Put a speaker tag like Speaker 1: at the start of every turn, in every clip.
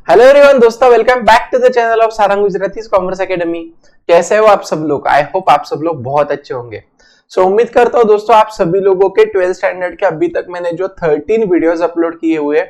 Speaker 1: Hello everyone दोस्तों, welcome back to the channel of Sarang Gujarati commerce academy. कैसे हो आप सब लोग? आई होप आप सब लोग बहुत अच्छे होंगे। उम्मीद करता हूँ दोस्तों आप सभी लोगों के 12th स्टैंडर्ड के अभी तक मैंने जो 13 वीडियोस अपलोड किए हुए हैं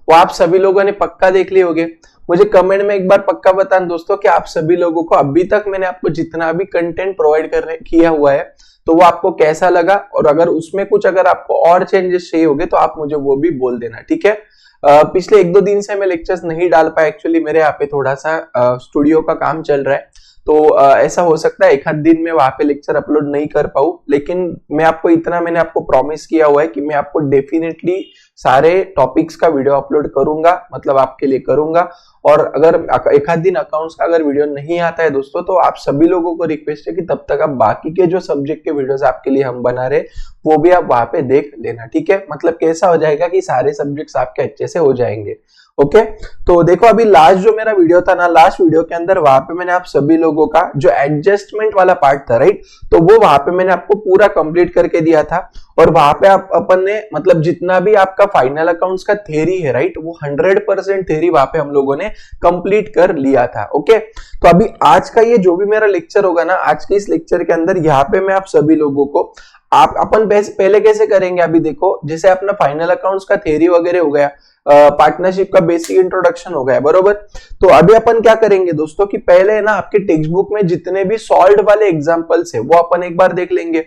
Speaker 1: वो आप सभी लोगों ने पक्का देख लिए होंगे। मुझे कमेंट में एक बार पक्का बताना दोस्तों कि आप सभी लोगों को अभी तक मैंने आपको जितना भी कंटेंट प्रोवाइड किया हुआ है तो वो आपको कैसा लगा, और अगर उसमें कुछ अगर आपको और चेंजेस चाहिए होंगे तो आप मुझे वो भी बोल देना, ठीक है। पिछले 1-2 दिन से मैं लेक्चर्स नहीं डाल पाया, एक्चुअली मेरे यहाँ पे थोड़ा सा स्टूडियो का काम चल रहा है, तो ऐसा हो सकता है एक आध दिन में वहां पे लेक्चर अपलोड नहीं कर पाऊं। लेकिन मैंने आपको प्रॉमिस किया हुआ है कि मैं आपको डेफिनेटली सारे टॉपिक्स का वीडियो अपलोड करूंगा, मतलब आपके लिए करूंगा। और अगर एक आध दिन अकाउंट्स का अगर वीडियो नहीं आता है दोस्तों तो आप सभी लोगों को रिक्वेस्ट है कि तब तक आप बाकी के जो सब्जेक्ट के वीडियोस आपके लिए हम बना रहे वो भी आप वहां पे देख लेना, ठीक है। मतलब कैसा हो जाएगा कि सारे सब्जेक्ट्स आपके अच्छे से हो जाएंगे। ओके, तो देखो अभी लास्ट जो मेरा वीडियो था ना, लास्ट वीडियो के अंदर वहां पे मैंने आप सभी लोगों का जो एडजस्टमेंट वाला पार्ट था, राइट, तो वो वहां पे मैंने आपको पूरा कंप्लीट करके दिया था। और वहां पे अपन ने मतलब जितना भी आपका फाइनल अकाउंट्स का थ्योरी है, राइट, वो 100% थ्योरी वहां पे हम लोगों ने कंप्लीट कर लिया था। ओके, तो अभी आज का ये जो भी मेरा लेक्चर होगा ना, आज के इस लेक्चर के अंदर यहाँ पे मैं आप सभी लोगों को अपन पहले कैसे करेंगे, अभी देखो जैसे अपना फाइनल अकाउंट्स का थ्योरी वगैरह हो गया, पार्टनरशिप का बेसिक इंट्रोडक्शन हो गया, बरोबर। तो अभी अपन क्या करेंगे दोस्तों कि पहले ना आपके टेक्स्ट बुक में जितने भी सॉल्व्ड वाले एग्जांपल्स है वो अपन एक बार देख लेंगे,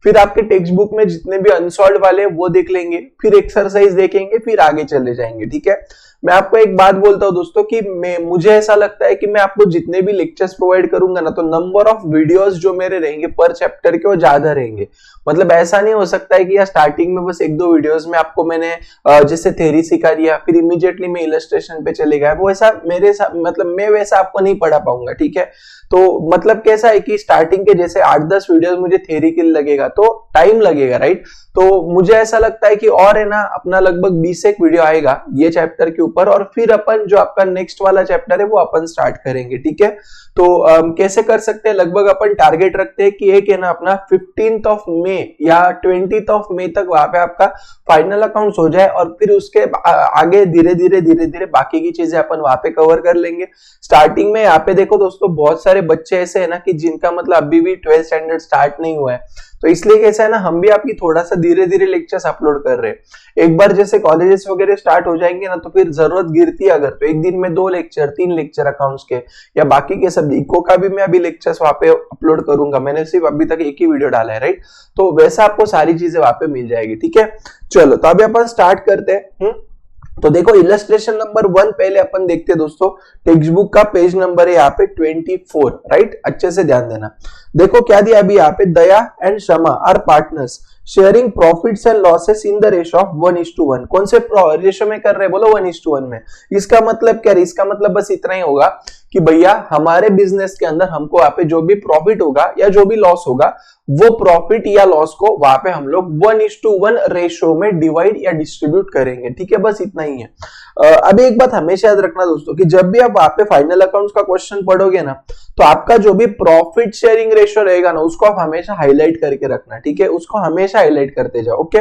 Speaker 1: फिर आपके टेक्स्ट बुक में जितने भी अनसॉल्व्ड वाले वो देख लेंगे, फिर एक्सरसाइज देखेंगे, फिर आगे चले जाएंगे, ठीक है। मैं आपको एक बात बोलता हूं दोस्तों कि मुझे ऐसा लगता है कि मैं आपको जितने भी लेक्चर्स प्रोवाइड करूंगा ना, तो नंबर ऑफ वीडियोस जो मेरे रहेंगे पर चैप्टर के वो ज्यादा रहेंगे। मतलब ऐसा नहीं हो सकता है कि यार स्टार्टिंग में बस 1-2 वीडियोस में आपको मैंने जैसे थ्योरी सिखा दिया फिर इमीडिएटली मैं इलस्ट्रेशन पे चले गया, वो ऐसा मेरे साथ मतलब मैं वैसा आपको नहीं पढ़ा पाऊंगा, ठीक है। तो मतलब कैसा है कि स्टार्टिंग के जैसे 8-10 वीडियोस मुझे थ्योरी के लिए लगेगा तो टाइम लगेगा, राइट। तो मुझे ऐसा लगता है कि और है ना अपना लगभग 20 एक वीडियो आएगा ये चैप्टर के ऊपर, और फिर अपन जो आपका नेक्स्ट वाला चैप्टर है वो अपन स्टार्ट करेंगे, ठीक है। तो कैसे कर सकते हैं, लगभग अपन टारगेट रखते हैं कि एक है ना अपना 15th मई या 20th मई तक वहां पे आपका फाइनल अकाउंट्स हो जाए, और फिर उसके आगे धीरे धीरे बाकी की चीजें अपन वहां पे कवर कर लेंगे। स्टार्टिंग में यहाँ पे देखो दोस्तों बहुत सारे बच्चे ऐसे है ना कि जिनका मतलब अभी भी 12th स्टैंडर्ड स्टार्ट नहीं हुआ है, तो इसलिए कैसा है ना हम भी आपकी थोड़ा सा धीरे धीरे लेक्चर्स अपलोड कर रहे हैं। एक बार जैसे कॉलेजेस वगैरह स्टार्ट हो जाएंगे ना तो फिर जरूरत गिरती है अगर, तो एक दिन में 2 लेक्चर 3 लेक्चर अकाउंट्स के या बाकी के सब इको का भी मैं अभी लेक्चर्स वहां पे अपलोड करूंगा। मैंने सिर्फ अभी तक एक ही वीडियो डाला है, राइट, तो वैसा आपको सारी चीजें वहां पे मिल जाएगी, ठीक है। चलो तो अभी अपन स्टार्ट करते हैं। तो देखो इलस्ट्रेशन नंबर 1 पहले अपन देखते हैं दोस्तों, टेक्स्ट बुक का पेज नंबर है यहाँ पे 24, राइट, अच्छे से ध्यान देना। देखो क्या दिया अभी यहाँ पे, Daya and Shama are partners sharing profits and losses in the ratio of 1:1। कौन से रेशियो में कर रहे हैं, बोलो 1:1 में। इसका मतलब क्या है, इसका मतलब बस इतना ही होगा कि भैया हमारे बिजनेस के अंदर हमको वहां पे जो भी प्रॉफिट होगा या जो भी लॉस होगा वो प्रॉफिट या लॉस को वहां पे हम लोग 1:1 रेशियो में डिवाइड या डिस्ट्रीब्यूट करेंगे, ठीक है, बस इतना ही है। अभी एक बात हमेशा याद रखना दोस्तों कि जब भी आप वहां पे फाइनल अकाउंट्स का क्वेश्चन पढ़ोगे ना तो आपका जो भी प्रॉफिट शेयरिंग रेशियो रहेगा ना उसको आप हमेशा हाईलाइट करके रखना, ठीक है, उसको हमेशा हाईलाइट करते जाओ। ओके,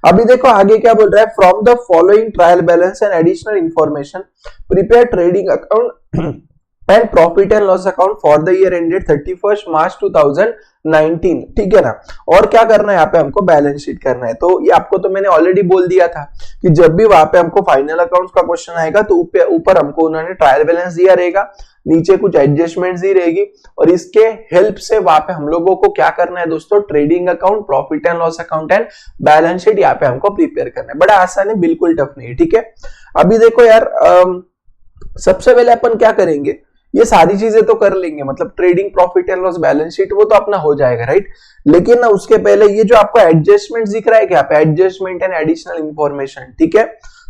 Speaker 1: अभी देखो आगे क्या बोल रहा है, from the following trial balance and additional information prepare trading account and profit and loss account for the year ended 31 मार्च 2019, ठीक है ना। और क्या करना है यहाँ पे हमको बैलेंस शीट करना है। तो ये आपको तो मैंने ऑलरेडी बोल दिया था कि जब भी वहां पे हमको फाइनल अकाउंट्स का क्वेश्चन आएगा तो ऊपर हमको उन्होंने ट्रायल बैलेंस दिया रहेगा, नीचे कुछ एडजस्टमेंट्स दी रहेगी, और इसके हेल्प से वहां पे हम लोगों को क्या करना है दोस्तों, trading account, profit and loss account and balance sheet यहाँ पे हमको प्रिपेयर करना है। बड़ा आसान है, बिल्कुल टफ नहीं है, ठीक है। अभी देखो यार सबसे पहले अपन क्या करेंगे, ये सारी चीजें तो कर लेंगे, मतलब trading, profit and loss, balance sheet वो तो अपना हो जाएगा, राइट। लेकिन ना उसके पहले ये जो आपको एडजस्टमेंट दिख रहा है क्या पे, एडजस्टमेंट एंड एडिशनल इंफॉर्मेशन, ठीक है।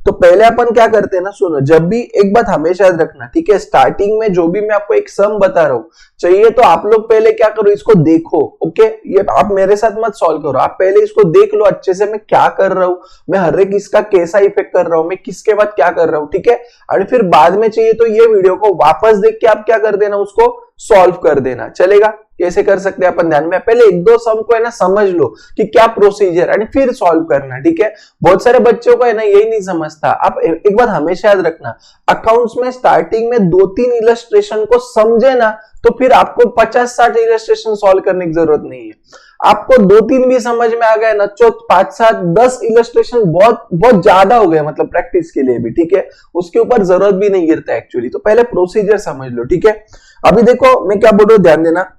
Speaker 1: तो पहले अपन क्या करते हैं ना, सुनो, जब भी एक बात हमेशा याद रखना, ठीक है, स्टार्टिंग में जो भी मैं आपको एक सम बता रहा हूं चाहिए तो आप लोग पहले क्या करो, इसको देखो। ओके, ये आप मेरे साथ मत सॉल्व करो, आप पहले इसको देख लो अच्छे से, मैं क्या कर रहा हूं, मैं हर एक इसका कैसा इफेक्ट कर रहा हूं, मैं किसके बाद क्या कर रहा हूं, ठीक है। और फिर बाद में चाहिए तो ये वीडियो को वापस देख के आप क्या कर देना, उसको सॉल्व कर देना। चलेगा? कैसे कर सकते हैं अपन ध्यान में, पहले एक दो सम को है ना समझ लो कि क्या प्रोसीजर है, फिर सॉल्व करना। ठीक है? बहुत सारे बच्चों को है ना यही नहीं समझता। आप एक बात हमेशा याद रखना, अकाउंट्स में स्टार्टिंग में 2-3 इलस्ट्रेशन को समझे ना तो फिर आपको 50-60 इलस्ट्रेशन सॉल्व करने की जरूरत नहीं है। आपको 2-3 भी समझ में आ गए ना, 5-7-10 इलस्ट्रेशन बहुत बहुत ज्यादा हो गए, मतलब प्रैक्टिस के लिए भी। ठीक है? उसके ऊपर जरूरत भी नहीं गिरता एक्चुअली। तो पहले प्रोसीजर समझ लो। ठीक है? अभी देखो मैं क्या बोल रहा हूं, ध्यान देना।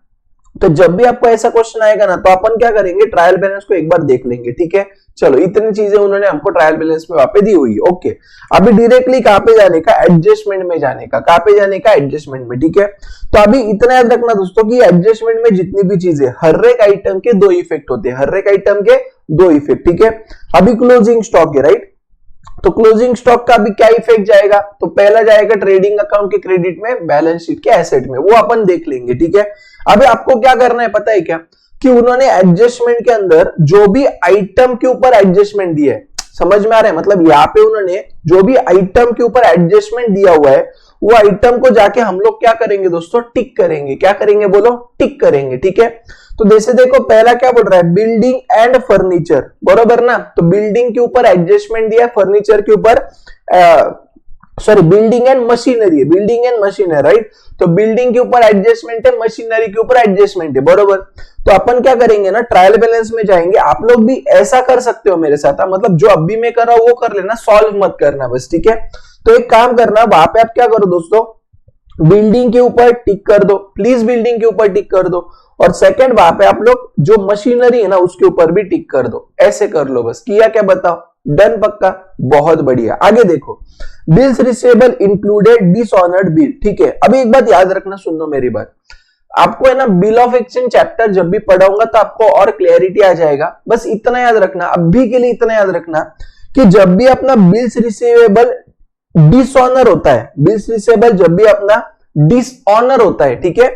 Speaker 1: तो जब भी आपको ऐसा क्वेश्चन आएगा ना तो अपन क्या करेंगे, ट्रायल बैलेंस को एक बार देख लेंगे। ठीक है? चलो, इतनी चीजें उन्होंने हमको ट्रायल बैलेंस में वहां पे दी हुई है। ओके, अभी डायरेक्टली कहां पे जाने का, एडजस्टमेंट में जाने का। कहां पे जाने का, एडजस्टमेंट में। ठीक है? तो अभी इतना याद रखना दोस्तों कि एडजस्टमेंट में जितनी भी चीजें, हर एक आइटम के 2 इफेक्ट होते हैं, हर एक आइटम के 2 इफेक्ट। ठीक है? अभी क्लोजिंग स्टॉक है, राइट? तो क्लोजिंग स्टॉक का भी क्या इफेक्ट जाएगा, तो पहला जाएगा ट्रेडिंग अकाउंट के क्रेडिट में, बैलेंस शीट के एसेट में, वो अपन देख लेंगे। ठीक है? अभी आपको क्या करना है पता है क्या, कि उन्होंने एडजस्टमेंट के अंदर जो भी आइटम के ऊपर एडजस्टमेंट दिया है, समझ में आ रहा है, मतलब यहाँ पे उन्होंने जो भी आइटम के ऊपर एडजस्टमेंट दिया हुआ है वो आइटम को जाके हम लोग क्या करेंगे दोस्तों, टिक करेंगे। क्या करेंगे बोलो, टिक करेंगे। ठीक है? तो जैसे देखो पहला क्या बोल रहा है, बिल्डिंग एंड फर्नीचर, बरोबर ना? तो बिल्डिंग के ऊपर एडजस्टमेंट दिया, फर्नीचर के ऊपर सॉरी बिल्डिंग एंड मशीनरी है, बिल्डिंग एंड मशीनरी, राइट? तो बिल्डिंग के ऊपर एडजस्टमेंट है, मशीनरी के ऊपर एडजस्टमेंट है, बरोबर? तो अपन क्या करेंगे ना, ट्रायल बैलेंस में जाएंगे। आप लोग भी ऐसा कर सकते हो मेरे साथ, मतलब जो अभी मैं कर रहा हूं वो कर लेना, सॉल्व मत करना बस। ठीक है? तो एक काम करना, वहां पे आप क्या करो दोस्तों, बिल्डिंग के ऊपर टिक कर दो, प्लीज बिल्डिंग के ऊपर टिक कर दो, और सेकंड वहां पे आप लोग जो मशीनरी है ना उसके ऊपर भी टिक कर दो। ऐसे कर लो बस। किया क्या बताओ, डन? पक्का? बहुत बढ़िया। आगे देखो, bills receivable included dishonoured bill. ठीक है? अभी एक बात याद रखना, सुन लो मेरी बात, आपको है ना बिल ऑफ एक्सचेंज चैप्टर जब भी पढ़ाऊंगा तो आपको और क्लैरिटी आ जाएगा। बस इतना याद रखना, अभी के लिए इतना याद रखना कि जब भी अपना बिल्स रिसीवेबल डिसऑनर होता है, बिल्स रिसीवेबल जब भी अपना डिसऑनर होता है, ठीक है,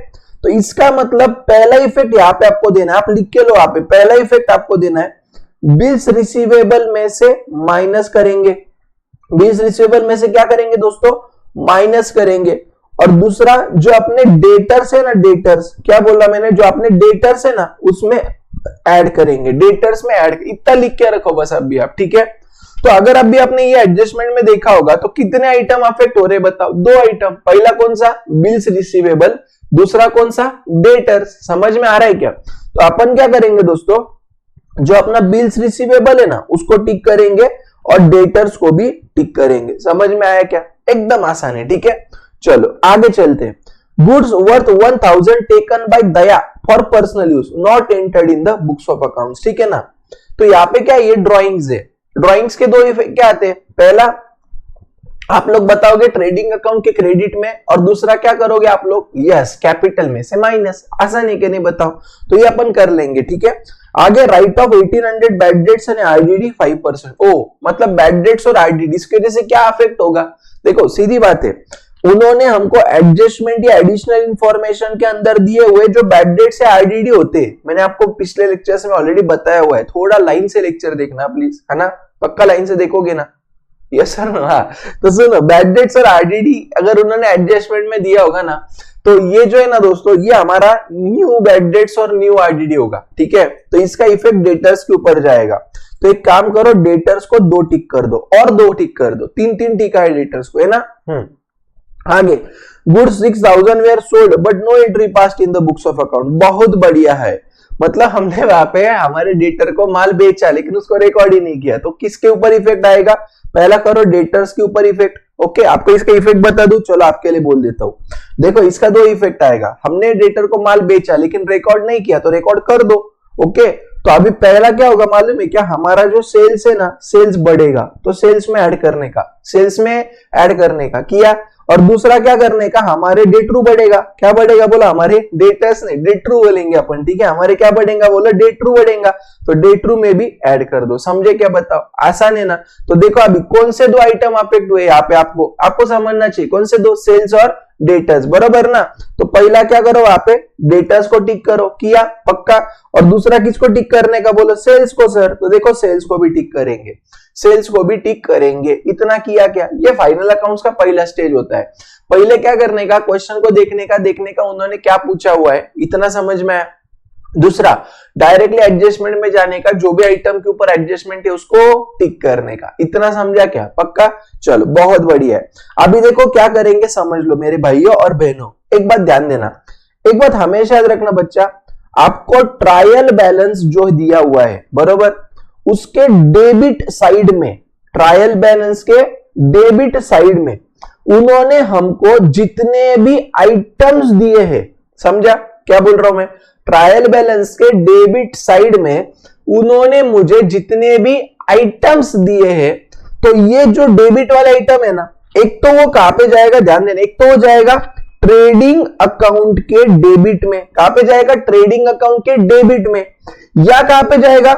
Speaker 1: तो इसका मतलब पहला इफेक्ट यहां पे आपको देना है, आप लिख के लो यहां पे, पहला इफेक्ट आपको देना है बिल्स रिसीवेबल में से माइनस करेंगे। बिल्स रिसीवेबल में से क्या करेंगे दोस्तों, माइनस करेंगे। और दूसरा जो अपने डेटर्स है ना, डेटर्स, क्या बोला मैंने, जो अपने डेटर्स है ना उसमें ऐड करेंगे, डेटर्स में ऐड, इतना लिख के रखो बस अभी आप। ठीक है? तो अगर अभी आपने ये एडजस्टमेंट में देखा होगा तो कितने आइटम अफेक्ट हो रहे बताओ, 2 आइटम। पहला कौन सा, बिल्स रिसीवेबल, दूसरा कौन सा, डेटर्स। समझ में आ रहा है क्या? तो अपन क्या करेंगे दोस्तों, जो अपना बिल्स रिसीवेबल है ना उसको टिक करेंगे और डेटर्स को भी टिक करेंगे। समझ में आया क्या? एकदम आसान है। ठीक है? चलो आगे चलते हैं। Goods worth 1000 taken by Daya for personal use not entered in the books of accounts. ठीक है ना? तो यहाँ पे क्या, ये ड्रॉइंग्स है, ड्रॉइंग्स के 2 इफेक्ट क्या आते हैं, पहला आप लोग बताओगे ट्रेडिंग अकाउंट के क्रेडिट में, और दूसरा क्या करोगे आप लोग, यस, कैपिटल में से माइनस। आसान है कि नहीं बताओ? तो ये अपन कर लेंगे। ठीक है? आगे right of 1800 bad debts and RDD 5%। ओ मतलब बैड डेट्स और आरडीडी इसके वजह से क्या अफेक्ट होगा, देखो सीधी बात है, उन्होंने हमको एडजस्टमेंट या एडिशनल इंफॉर्मेशन के अंदर दिए हुए जो बैड डेट्स या आरडीडी होते हैं, मैंने आपको पिछले लेक्चर्स में ऑलरेडी बताया हुआ है, थोड़ा लाइन से लेक्चर देखना प्लीज, है ना? पक्का लाइन से देखोगे ना? Yes sir. हाँ, तो सुनो, बैड डेट्स और आरडीडी अगर उन्होंने एडजस्टमेंट में दिया होगा ना, तो ये जो है ना दोस्तों, ये हमारा न्यू बैड डेट्स और न्यू आरडीडी होगा। ठीक है? तो इसका इफेक्ट डेटर्स के ऊपर जाएगा। तो एक काम करो, डेटर्स को 2 टिक कर दो और 2 टिक कर दो, 3 टिका है डेटर्स को, है ना? आगे goods 6000 were sold but no entry passed in the books of account. बहुत बढ़िया है, मतलब हमने वहां पे हमारे डेटर को माल बेचा लेकिन उसको रिकॉर्ड ही नहीं किया, तो किसके ऊपर इफेक्ट आएगा, पहला करो डेटर्स के ऊपर इफेक्ट। ओके, आपको इसका इफेक्ट बता दूं, चलो आपके लिए बोल देता हूं। देखो इसका 2 इफेक्ट आएगा, हमने डेटर को माल बेचा लेकिन रिकॉर्ड नहीं किया, तो रिकॉर्ड कर दो। ओके, तो अभी पहला क्या होगा मालूम है क्या, हमारा जो सेल्स है ना, सेल्स बढ़ेगा, तो सेल्स में ऐड करने का, सेल्स में ऐड करने का किया। और दूसरा क्या करने का, हमारे डेट्रू बढ़ेगा। क्या बढ़ेगा बोला, हमारे डेटर्स नहीं, डेट्रू बोलेंगे अपन। ठीक है? हमारे क्या बढ़ेगा बोला, डेट्रू बढ़ेगा, तो डेट्रू में भी ऐड कर दो। समझे क्या, बताओ? आसान है ना? तो देखो अभी कौन से 2 आइटम अफेक्ट हुए यहाँ पे, आपको समझना चाहिए कौन से 2, सेल्स और डेटर्स, बरोबर ना। तो पहला क्या करो, वहां पे डेटर्स को टिक करो, किया पक्का। और दूसरा किसको टिक करने का बोलो, सेल्स को सर, तो देखो सेल्स को भी टिक करेंगे, सेल्स को भी टिक करेंगे। इतना किया क्या, ये फाइनल अकाउंट्स का पहला स्टेज होता है। पहले क्या करने का, क्वेश्चन को देखने का उन्होंने क्या पूछा हुआ है, इतना समझ में आया। दूसरा, डायरेक्टली एडजस्टमेंट में जाने का, जो भी आइटम के ऊपर एडजस्टमेंट है उसको टिक करने का। इतना समझा क्या, पक्का, चलो बहुत बढ़िया है। अभी देखो क्या करेंगे, समझ लो मेरे भाइयों और बहनों, एक बात ध्यान देना, एक बात हमेशा याद रखना बच्चा, आपको ट्रायल बैलेंस जो दिया हुआ है, बरोबर, उसके डेबिट साइड में, ट्रायल बैलेंस के डेबिट साइड में उन्होंने हमको जितने भी आइटम्स दिए हैं, समझा क्या बोल रहा हूं मैं, ट्रायल बैलेंस के डेबिट साइड में उन्होंने मुझे जितने भी आइटम्स दिए हैं, तो ये जो डेबिट वाला आइटम है ना, एक तो वो कहां पे जाएगा, ध्यान देना, एक तो वो जाएगा ट्रेडिंग अकाउंट के डेबिट में, कहां पे जाएगा, ट्रेडिंग अकाउंट के डेबिट में, या कहां पे जाएगा,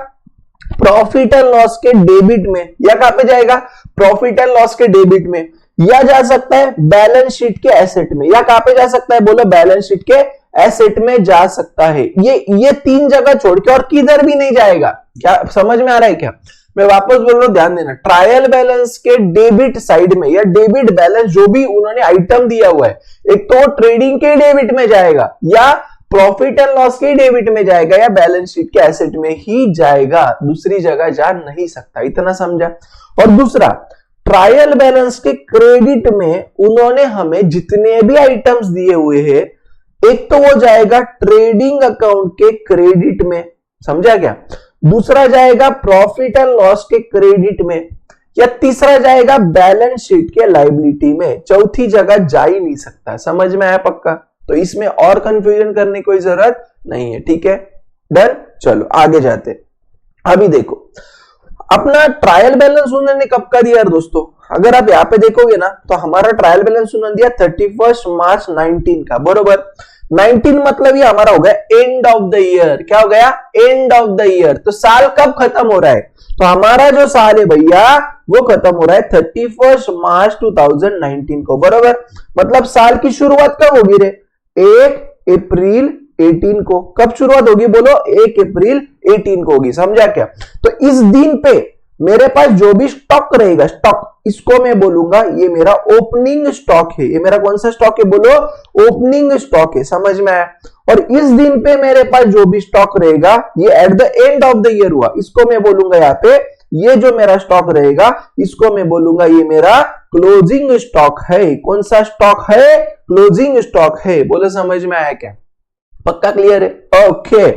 Speaker 1: प्रॉफिट एंड लॉस के डेबिट में, या कहां पे जाएगा, प्रॉफिट एंड लॉस के डेबिट में, या जा सकता है बैलेंस शीट के एसेट में, या कहां पे जा सकता है, बोलो बैलेंस शीट के एसेट में जा सकता है। ये तीन जगह छोड़ के और किधर भी नहीं जाएगा। क्या समझ में आ रहा है क्या, मैं वापस बोल रहा हूं, ध्यान देना, ट्रायल बैलेंस के डेबिट साइड में या डेबिट बैलेंस जो भी उन्होंने आइटम दिया हुआ है, एक तो ट्रेडिंग के डेबिट में जाएगा, या प्रॉफिट एंड लॉस के डेबिट में जाएगा, या बैलेंस शीट के एसेट में ही जाएगा, दूसरी जगह जा नहीं सकता। इतना समझा। और दूसरा, ट्रायल बैलेंस के क्रेडिट में उन्होंने हमें जितने भी आइटम्स दिए हुए हैं, एक तो वो जाएगा ट्रेडिंग अकाउंट के क्रेडिट में, समझा क्या, दूसरा जाएगा प्रॉफिट एंड लॉस के क्रेडिट में, या तीसरा जाएगा बैलेंस शीट के लायबिलिटी में, चौथी जगह जा ही नहीं सकता। समझ में आया पक्का, तो इसमें और कंफ्यूजन करने की कोई जरूरत नहीं है, ठीक है, डन। चलो आगे जाते। अभी देखो अपना ट्रायल बैलेंस उन्होंने कब का दिया दोस्तों, अगर आप यहाँ पे देखोगे ना, तो हमारा ट्रायल बैलेंस उन्होंने दिया 31 मार्च 19 का, बरोबर। 19 मतलब ये हमारा हो गया एंड ऑफ द ईयर, क्या हो गया, एंड ऑफ द ईयर। तो साल कब खत्म हो रहा है, तो हमारा जो साल है भैया वो खत्म हो रहा है 31 मार्च 2019 को, बरोबर। मतलब साल की शुरुआत कब होगी रे, 1 अप्रैल 18 को। कब शुरुआत होगी, बोलो 1 अप्रैल 18 को होगी, समझा क्या। तो इस दिन पे मेरे पास जो भी स्टॉक रहेगा, स्टॉक, इसको मैं बोलूंगा ये मेरा ओपनिंग स्टॉक है। ये मेरा कौन सा स्टॉक है, बोलो ओपनिंग स्टॉक है, समझ में आया। और इस दिन पे मेरे पास जो भी स्टॉक रहेगा, ये at the end of the year हुआ, इसको मैं बोलूंगा यहाँ पे, ये जो मेरा स्टॉक रहेगा इसको मैं बोलूंगा ये मेरा क्लोजिंग स्टॉक है। कौन सा स्टॉक है, क्लोजिंग स्टॉक है। बोलो समझ में आया क्या, पक्का क्लियर है, ओके।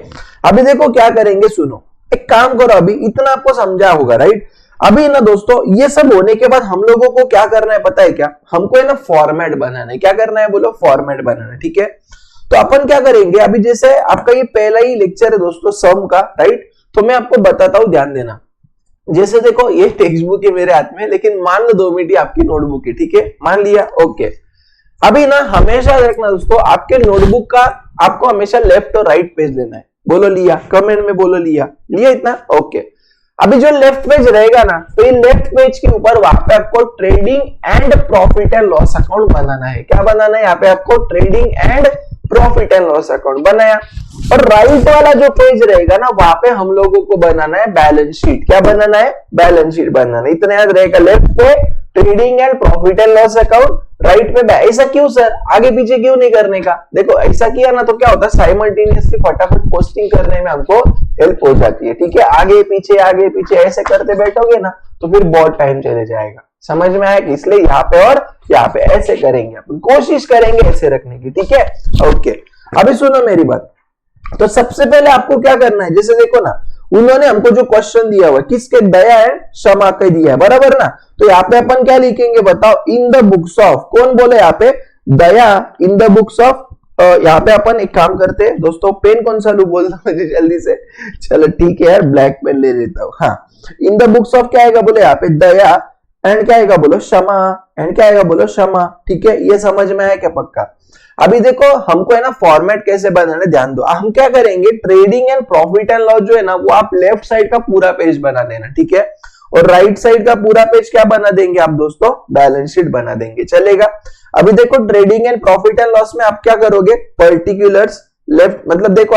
Speaker 1: अभी देखो क्या करेंगे, सुनो, एक काम करो, अभी इतना आपको समझा होगा, राइट। अभी ना दोस्तों ये सब होने के बाद हम लोगों को क्या करना है पता है क्या, हमको है ना फॉर्मेट बनाना है। क्या करना है, बोलो फॉर्मेट बनाना है, ठीक है। तो अपन क्या करेंगे, अभी जैसे आपका ये पहला ही लेक्चर है दोस्तों सम का, राइट। तो मैं आपको बताता हूं, ध्यान देना। जैसे देखो ये टेक्स्ट बुक है मेरे हाथ में, लेकिन मान लो 2 मिनट आपकी नोटबुक है, ठीक है, मान लिया, ओके। अभी ना हमेशा देखना दोस्तों, आपके नोटबुक का आपको हमेशा लेफ्ट और राइट पेज लेना है। बोलो लिया, कमेंट में बोलो लिया, लिया इतना, ओके। अभी जो लेफ्ट पेज रहेगा ना, तो ये लेफ्ट पेज के ऊपर वहां पे आपको trading and profit and loss account बनाना है। क्या बनाना है, यहाँ पे आपको trading and profit and loss account बनाया। और राइट वाला जो पेज रहेगा ना, वहां पे हम लोगों को बनाना है बैलेंस शीट। क्या बनाना है, बैलेंस शीट बनाना है। इतना याद रहेगा, लेफ्ट पे trading and profit and loss account, right पे। ऐसा क्यों सर, आगे पीछे क्यों नहीं करने का, देखो ऐसा किया ना तो क्या होता है, साइमल्टेनियसली फटाफट पोस्टिंग करने में हमको हेल्प हो जाती है, ठीक है। आगे पीछे ऐसे करते बैठोगे ना तो फिर बहुत टाइम चले जाएगा। समझ में आया कि इसलिए यहाँ पे और यहाँ पे ऐसे करेंगे, अपन कोशिश करेंगे ऐसे रखने की, ठीक है, ओके। अभी सुनो मेरी बात, तो सबसे पहले आपको क्या करना है, जैसे देखो ना, उन्होंने हमको जो क्वेश्चन दिया हुआ है किसके, दया है क्षमा के दिया है, बराबर ना। तो यहाँ पे अपन क्या लिखेंगे बताओ, इन द बुक्स ऑफ, कौन बोले यहाँ पे, दया इन द बुक्स ऑफ। यहाँ पे अपन एक काम करते हैं दोस्तों, पेन कौन सा लू बोल दो मुझे जल्दी से, चलो ठीक है यार ब्लैक पेन ले लेता हूँ। हाँ, इन द बुक्स ऑफ क्या आएगा, बोले यहाँ पे दया, एंड क्या आएगा, बोलो क्षमा, एंड क्या आएगा, बोलो क्षमा, ठीक है। ये समझ में आया क्या, पक्का। अभी देखो हमको है ना फॉर्मेट कैसे बनाना है, ध्यान दो। हम क्या करेंगे, trading and profit and loss जो है ना, वो आप लेफ्ट साइड का पूरा पेज बना देना, ठीक है। और राइट साइड का पूरा पेज क्या बना देंगे आप दोस्तों, बैलेंस शीट बना देंगे, चलेगा। अभी देखो trading and profit and loss में आप क्या करोगे, पर्टिकुलर्स लेफ्ट, मतलब देखो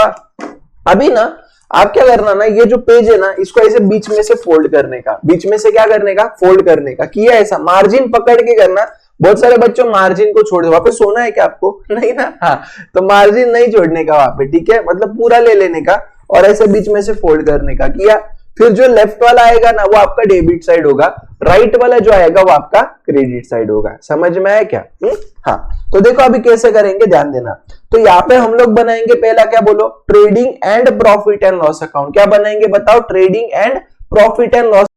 Speaker 1: अभी ना आप क्या करना ना, ये जो पेज है ना इसको ऐसे बीच में से फोल्ड करने का, बीच में से क्या करने का, फोल्ड करने का किया, ऐसा मार्जिन पकड़ के करना। बहुत सारे बच्चों मार्जिन को छोड़ दो, वहां पे सोना है क्या आपको, नहीं ना, हाँ, तो मार्जिन नहीं छोड़ने का वहां पे, ठीक है, मतलब पूरा ले लेने का और ऐसे बीच में से फोल्ड करने का किया। फिर जो लेफ्ट वाला आएगा ना वो आपका डेबिट साइड होगा, राइट वाला जो आएगा वो आपका क्रेडिट साइड होगा। समझ में आया क्या? हाँ, तो देखो अभी कैसे करेंगे, ध्यान देना। तो यहाँ पे हम लोग बनाएंगे पहला, क्या बोलो, trading and profit and loss account. क्या बनाएंगे बताओ, trading and profit and loss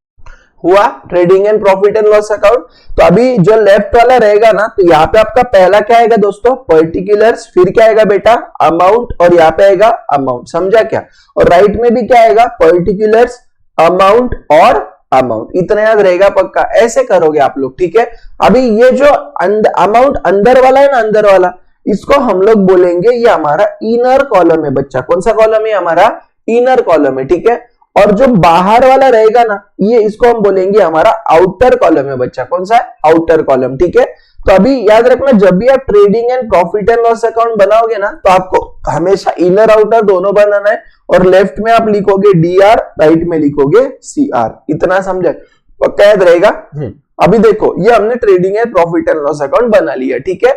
Speaker 1: हुआ, trading and profit and loss account. तो अभी जो लेफ्ट वाला रहेगा ना, तो यहाँ पे आपका पहला क्या आएगा दोस्तों, पर्टिकुलर्स, फिर क्या आएगा बेटा, अमाउंट, और यहाँ पे आएगा अमाउंट, समझा क्या? और राइट में भी क्या आएगा, पर्टिकुलर्स, अमाउंट और अमाउंट, इतना याद रहेगा पक्का, ऐसे करोगे आप लोग, ठीक है। अभी ये जो अमाउंट अंदर वाला है ना, अंदर वाला, इसको हम लोग बोलेंगे ये हमारा इनर कॉलम है बच्चा। कौन सा कॉलम है, हमारा इनर कॉलम है, ठीक है। और जो बाहर वाला रहेगा ना, ये इसको हम बोलेंगे हमारा आउटर कॉलम है बच्चा। कौन सा है, आउटर कॉलम, ठीक है। तो अभी याद रखना, जब भी आप trading and profit and loss account बनाओगे ना, तो आपको हमेशा इनर आउटर दोनों बनाना है, और लेफ्ट में आप लिखोगे DR, राइट में लिखोगे CR, इतना समझे, पक्का याद रहेगा। अभी देखो ये हमने trading and profit and loss account बना लिया, ठीक है।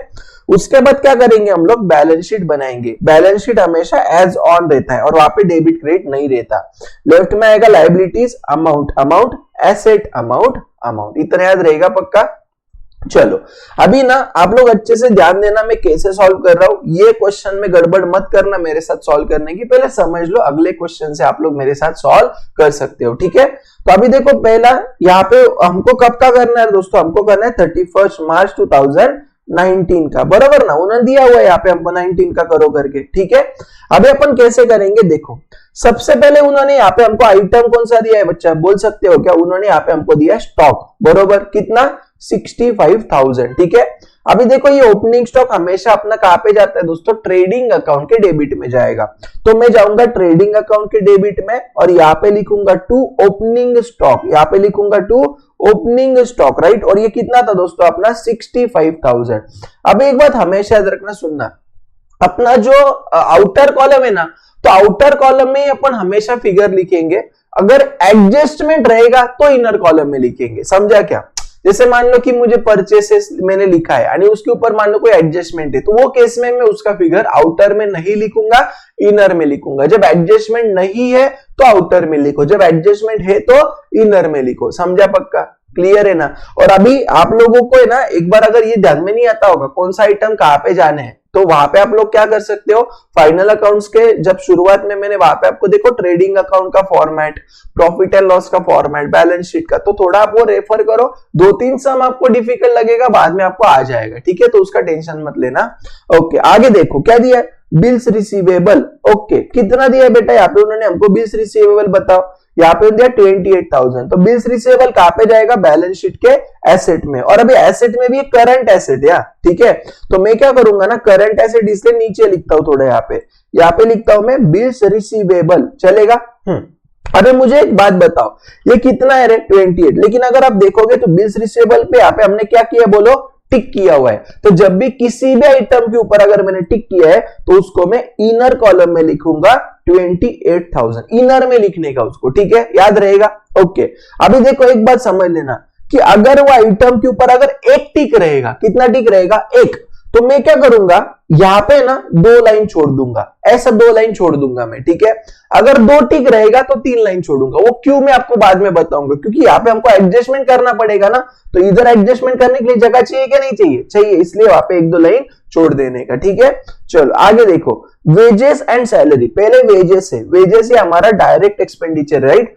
Speaker 1: उसके बाद क्या करेंगे हम लोग, बैलेंस शीट बनाएंगे। बैलेंस शीट हमेशा एज ऑन रहता है और वहां पे डेबिट क्रेडिट नहीं रहता। लेफ्ट में आएगा liabilities, amount amount, asset amount amount, इतना याद रहेगा पक्का। चलो अभी ना आप लोग अच्छे से ध्यान देना, मैं कैसे सॉल्व कर रहा हूं। ये क्वेश्चन में गड़बड़ मत करना मेरे साथ सॉल्व करने की, पहले समझ लो, अगले क्वेश्चन से आप लोग मेरे साथ सॉल्व कर सकते हो, ठीक है। तो अभी देखो पहला यहाँ पे हमको कब का करना है दोस्तों, हमको करना है 31 मार्च 2019 का, बराबर ना, उन्होंने दिया हुआ है यहाँ पे हमको 19 का करो करके, ठीक है। अभी अपन कैसे करेंगे, देखो सबसे पहले उन्होंने यहाँ पे हमको आइटम कौन सा दिया है बच्चा, बोल सकते हो क्या? उन्होंने यहाँ पे हमको दिया स्टॉक, बरोबर, कितना, 65,000, ठीक है। अभी देखो ये ओपनिंग स्टॉक हमेशा अपना कहां पे जाता है दोस्तों, ट्रेडिंग अकाउंट के डेबिट में जाएगा। तो मैं जाऊंगा ट्रेडिंग अकाउंट के डेबिट में और यहाँ पे लिखूंगा टू ओपनिंग स्टॉक, यहाँ पे लिखूंगा टू ओपनिंग स्टॉक, राइट। और ये कितना था दोस्तों अपना, 65,000। अब एक बात हमेशा याद रखना, सुनना, अपना जो आउटर कॉलम है ना, तो आउटर कॉलम में अपन हमेशा फिगर लिखेंगे, अगर एडजस्टमेंट रहेगा तो इनर कॉलम में लिखेंगे, समझा क्या? जैसे मान लो कि मुझे परचेसेस मैंने लिखा है यानी उसके ऊपर मान लो कोई एडजस्टमेंट है, तो वो केस में मैं उसका फिगर आउटर में नहीं लिखूंगा, इनर में लिखूंगा। जब एडजस्टमेंट नहीं है तो आउटर में लिखो, जब एडजस्टमेंट है तो इनर में लिखो, समझा पक्का, क्लियर है ना। और अभी आप लोगों को है ना, एक बार अगर ये ध्यान में नहीं आता होगा कौन सा आइटम कहां पे जाने हैं, तो वहां पे आप लोग क्या कर सकते हो, फाइनल अकाउंट्स के जब शुरुआत में मैंने वहां पे आपको देखो ट्रेडिंग अकाउंट का फॉर्मेट, प्रॉफिट एंड लॉस का फॉर्मेट, बैलेंस शीट का, तो थोड़ा आप वो रेफर करो। 2-3 सम आपको डिफिकल्ट लगेगा, बाद में आपको आ जाएगा, ठीक है, तो उसका टेंशन मत लेना। ओके, आगे देखो क्या दिया है, बिल्स रिसीवेबल। ओके, कितना दिया है बेटा, यहाँ पे उन्होंने हमको बिल्स रिसीवेबल बताओ, यहाँ पे दिया 28,000। तो बिल्स रिसीवेबल कहां पे जाएगा, बैलेंस शीट के एसेट में। और अभी एसेट में भी करंट एसेट है, ठीक है। तो मैं क्या करूंगा ना, करंट एसेट इसलिए नीचे लिखता हूं थोड़ा, यहाँ पे लिखता हूं मैं बिल्स रिसीवेबल, चलेगा। अरे मुझे एक बात बताओ, ये कितना है रे, 28, लेकिन अगर आप देखोगे तो बिल्स रिसीवेबल पे यहाँ पे हमने क्या किया, बोलो, टिक किया हुआ है। तो जब भी किसी भी आइटम के ऊपर अगर मैंने टिक किया है तो उसको मैं इनर कॉलम में लिखूंगा 28,000, इनर में लिखने का उसको, ठीक है, याद रहेगा। ओके, अभी देखो एक बात समझ लेना कि अगर वो आइटम के ऊपर अगर एक टिक रहेगा, कितना टिक रहेगा, एक, तो मैं क्या करूंगा, यहां पे ना 2 लाइन छोड़ दूंगा, ऐसा 2 लाइन छोड़ दूंगा मैं, ठीक है। अगर 2 टिक रहेगा तो 3 लाइन छोड़ूंगा, वो क्यों मैं आपको बाद में बताऊंगा, क्योंकि यहाँ पे हमको एडजस्टमेंट करना पड़ेगा ना, तो इधर एडजस्टमेंट करने के लिए जगह चाहिए क्या, नहीं चाहिए, चाहिए, इसलिए वहां पे 1-2 लाइन छोड़ देने का, ठीक है। चलो आगे देखो, वेजेस एंड सैलरी। पहले वेजेस है, वेजेस है हमारा डायरेक्ट एक्सपेंडिचर, राइट।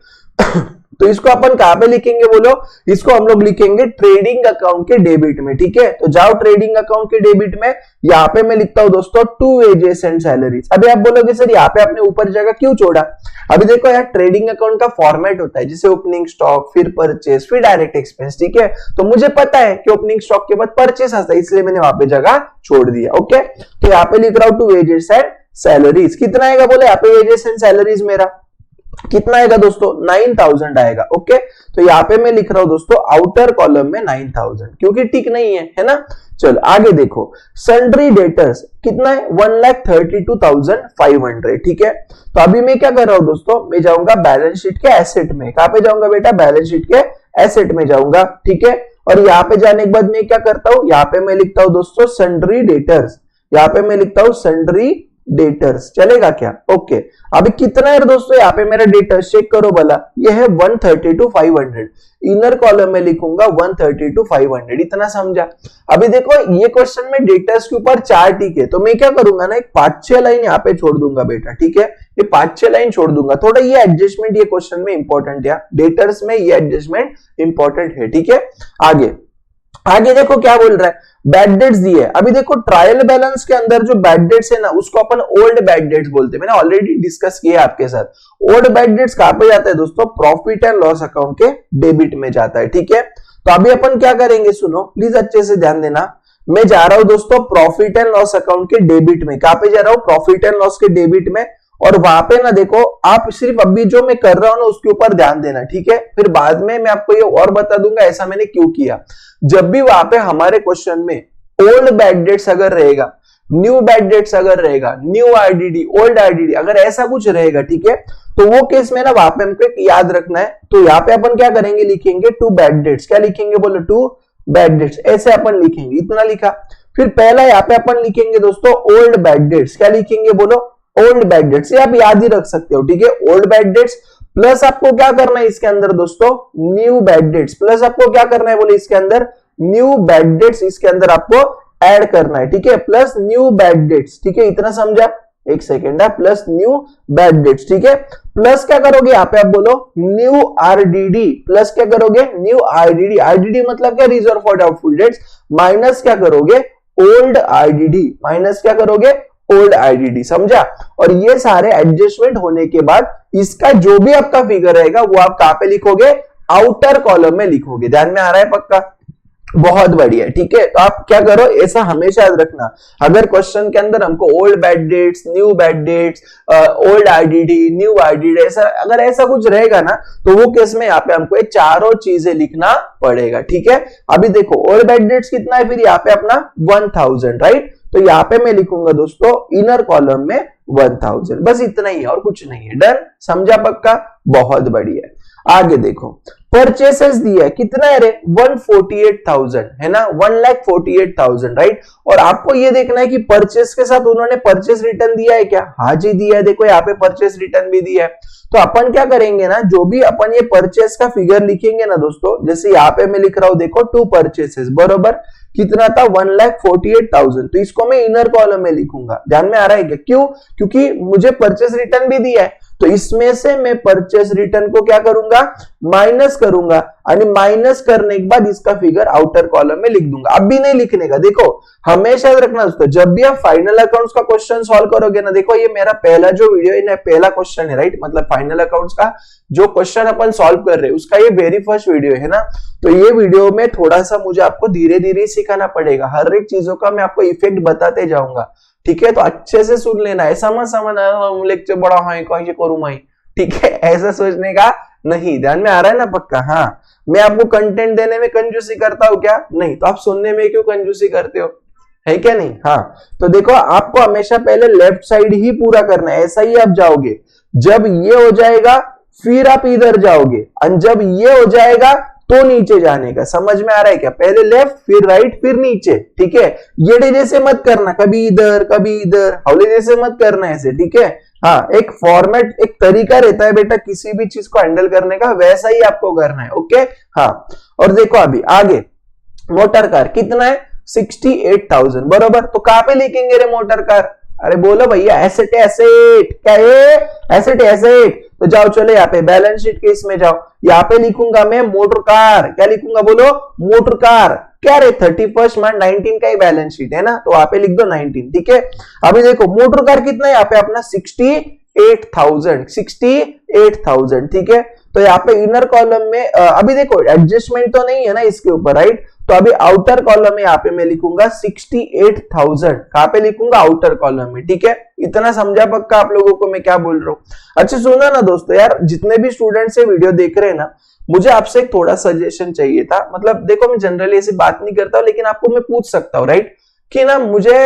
Speaker 1: तो इसको अपन कहां पे लिखेंगे, बोलो, इसको हम लोग लिखेंगे ट्रेडिंग अकाउंट के डेबिट में, ठीक है। तो जाओ ट्रेडिंग अकाउंट के डेबिट में, यहाँ पे मैं लिखता हूं दोस्तों टू वेजेस एंड सैलरीज। अभी आप बोलोगे सर यहाँ पे आपने ऊपर जगह क्यों छोड़ा, अभी देखो यार ट्रेडिंग अकाउंट का फॉर्मेट होता है, जैसे ओपनिंग स्टॉक, फिर परचेस, फिर डायरेक्ट एक्सपेंस, ठीक है। तो मुझे पता है कि ओपनिंग स्टॉक के बाद परचेस आता है, इसलिए मैंने वहां पे जगह छोड़ दिया। ओके, तो यहाँ पे लिख रहा हूं टू वेजेस एंड सैलरीज, कितना आएगा बोले यहाँ पे वेजेस एंड सैलरीज मेरा, कितना आएगा दोस्तों 9000 आएगा। ओके, तो यहाँ पे मैं लिख रहा हूं दोस्तों आउटर कॉलम में 9000 क्योंकि टिक नहीं है ना। चलो आगे देखो, सन्ड्री डेटर्स कितना है 1,32,500। ठीक है, तो अभी मैं क्या कर रहा हूं दोस्तों, मैं जाऊंगा बैलेंस शीट के एसेट में। कहां पे जाऊंगा बेटा, बैलेंस शीट के एसेट में जाऊंगा। ठीक है, और यहाँ पे जाने के बाद मैं क्या करता हूं, यहाँ पे मैं लिखता हूं दोस्तों सन्ड्री डेटर्स, यहाँ पे मैं लिखता हूं सन्ड्री डेटर्स, चलेगा क्या। ओके, अभी कितना है दोस्तों, यहाँ पे मेरा डेटर्स चेक करो भला, ये है 132,500। इनर कॉलम में लिखूंगा 132,500, इतना समझा। अभी देखो ये क्वेश्चन में डेटर्स के ऊपर 4 टिक है, तो मैं क्या करूंगा ना, एक 5-6 लाइन यहाँ पे छोड़ दूंगा बेटा। ठीक है, ये 5-6 लाइन छोड़ दूंगा। थोड़ा ये एडजस्टमेंट ये क्वेश्चन में इंपॉर्टेंट है, डेटर्स में ये एडजस्टमेंट इंपॉर्टेंट है। ठीक है, आगे आगे देखो क्या बोल रहा है, बैड डेट्स दिए। अभी देखो ट्रायल बैलेंस के अंदर जो बैड डेट्स है ना, उसको अपन ओल्ड बैड डेट्स बोलते हैं। मैंने ऑलरेडी डिस्कस किया आपके साथ। ओल्ड बैड डेट्स कहां पे जाता है दोस्तों, प्रॉफिट एंड लॉस अकाउंट के डेबिट में जाता है। ठीक है, तो अभी अपन क्या करेंगे, सुनो प्लीज अच्छे से ध्यान देना। मैं जा रहा हूं दोस्तों प्रॉफिट एंड लॉस अकाउंट के डेबिट में। कहां पे जा रहा हूं, प्रॉफिट एंड लॉस के डेबिट में। और वहां पे ना देखो, आप सिर्फ अभी जो मैं कर रहा हूं ना उसके ऊपर ध्यान देना। ठीक है, फिर बाद में मैं आपको ये और बता दूंगा ऐसा मैंने क्यों किया। जब भी वहां पे हमारे क्वेश्चन में ओल्ड बैड डेट्स अगर रहेगा, न्यू बैड डेट्स अगर रहेगा, न्यू आईडीडी, ओल्ड आईडीडी, अगर ऐसा कुछ रहेगा, ठीक है, तो वो केस में ना वहां पे हमको याद रखना है। तो यहाँ पे अपन क्या करेंगे, लिखेंगे टू बैड डेट्स। क्या लिखेंगे बोलो, टू बैड डेट्स, ऐसे अपन लिखेंगे। इतना लिखा। फिर पहला यहाँ पे अपन लिखेंगे दोस्तों ओल्ड बैड डेट्स। क्या लिखेंगे बोलो, ओल्ड बैड डेट्स। ये आप याद ही रख सकते हो। ठीक है, ओल्ड बैड डेट्स प्लस आपको क्या करना है इसके अंदर दोस्तों, न्यू बैड डेट्स। प्लस आपको क्या करना है बोले, इसके अंदर न्यू बैड डेट्स इसके अंदर आपको ऐड करना है। ठीक है, प्लस न्यू बैड डेट्स। ठीक है, इतना समझा, एक सेकेंड है, प्लस न्यू बैड डेट्स। ठीक है, प्लस क्या करोगे यहाँ पे आप बोलो न्यू आरडीडी। प्लस क्या करोगे, न्यू आईडीडी। आईडीडी मतलब क्या, reserve for doubtful debts. Minus क्या करोगे, ओल्ड आईडीडी। माइनस क्या करोगे, ओल्ड आईडीडी। समझा। और ये सारे एडजस्टमेंट होने के बाद इसका जो भी आपका फिगर रहेगा वो आप कहां पे लिखोगे, आउटर कॉलम में लिखोगे। ध्यान में आ रहा है पक्का, बहुत बढ़िया। ठीक है, तो आप क्या करो, ऐसा हमेशा याद रखना, अगर क्वेश्चन के अंदर हमको old bad debts, new bad debts, old IDD, new IDD, ऐसा अगर ऐसा कुछ रहेगा ना, तो वो केस में यहाँ पे हमको ये चारों चीजें लिखना पड़ेगा। ठीक है, अभी देखो ओल्ड बैड डेट्स कितना है, फिर यहाँ पे अपना 1000, राइट। तो यहाँ पे मैं लिखूंगा दोस्तों इनर कॉलम में 1000, बस इतना ही है और कुछ नहीं है। डन, समझा पक्का, बहुत बढ़िया। आगे देखो, परचेसेस दिया है, कितना है रे, 148,000 है ना, 1,48,000, राइट। और आपको ये देखना है कि परचेस के साथ उन्होंने परचेस रिटर्न दिया है क्या, हाँ जी दिया है। देखो यहाँ पे परचेस रिटर्न भी दिया है। तो अपन क्या करेंगे ना, जो भी अपन ये परचेस का फिगर लिखेंगे ना दोस्तों, जैसे यहाँ पे मैं लिख रहा हूं देखो, टू परचेसेस बरोबर कितना था, 1,48,000। तो इसको मैं इनर कॉलम में लिखूंगा। ध्यान में आ रहा है क्या, क्यों, क्योंकि मुझे परचेस रिटर्न भी दिया है, तो इसमें से मैं परचेस रिटर्न को क्या करूंगा, माइनस करूंगा, और माइनस करने के बाद इसका फिगर आउटर कॉलम में लिख दूंगा। अब भी नहीं लिखने का। देखो हमेशा रखना दोस्तों, जब भी आप फाइनल अकाउंट्स का क्वेश्चन सॉल्व करोगे ना, देखो ये मेरा पहला जो वीडियो है ना, पहला क्वेश्चन है, राइट, मतलब फाइनल अकाउंट्स का जो क्वेश्चन अपन सॉल्व कर रहे हैं उसका ये वेरी फर्स्ट वीडियो है ना। तो ये वीडियो में थोड़ा सा मुझे आपको धीरे धीरे सिखाना पड़ेगा, हर एक चीजों का मैं आपको इफेक्ट बताते जाऊंगा। ठीक है, तो अच्छे से सुन लेना, ऐसा मत समझना लेक्चर बड़ा है कैसे करूं मैं। ठीक है, ऐसा सोचने का नहीं। ध्यान में आ रहा है ना पक्का। हाँ, मैं आपको कंटेंट देने में कंजूसी करता हूं क्या, नहीं। तो आप सुनने में क्यों कंजूसी करते हो, है क्या नहीं। हाँ, तो देखो आपको हमेशा पहले लेफ्ट साइड ही पूरा करना है, ऐसा ही आप जाओगे। जब ये हो जाएगा फिर आप इधर जाओगे, और जब ये हो जाएगा तो नीचे जाने का। समझ में आ रहा है क्या, पहले लेफ्ट फिर राइट फिर नीचे। ठीक है, ये जैसे मत करना, कभी इधर कभी इधर, हौले जैसे मत करना ऐसे। ठीक है, हाँ, एक फॉर्मेट, एक तरीका रहता है बेटा किसी भी चीज को हैंडल करने का, वैसा ही आपको करना है। ओके, हाँ। और देखो अभी आगे, मोटर कार कितना है, 68,000 बरोबर। तो कहां पे लिखेंगे रे मोटर कार, अरे बोलो भैया, एसेट एसेट, क्या है, एसेट एसेट। तो जाओ चलो यहाँ पे बैलेंस शीट के इसमें जाओ, यहाँ पे लिखूंगा मैं मोटर कार। क्या लिखूंगा बोलो, मोटर कार। क्या रे, 31 मार्च 19 का ही बैलेंस शीट है ना, तो वहां पे लिख दो 19। ठीक है, अभी देखो मोटर कार कितना है यहाँ पे अपना, 68,000, 68,000। ठीक है, तो यहाँ पे इनर कॉलम में अभी देखो एडजस्टमेंट तो नहीं है ना इसके ऊपर, राइट। तो अभी आउटर कॉलम में यहाँ पे मैं लिखूंगा 68,000, कहां पे लिखूंगा आउटर कॉलम में, ठीक है। इतना समझा पक्का आप लोगों को मैं क्या बोल रहा हूँ। अच्छा सुना ना दोस्तों, यार जितने भी स्टूडेंट से वीडियो देख रहे हैं ना, मुझे आपसे एक थोड़ा सजेशन चाहिए था। मतलब देखो मैं जनरली ऐसी बात नहीं करता हूँ, लेकिन आपको मैं पूछ सकता हूँ, राइट, कि ना मुझे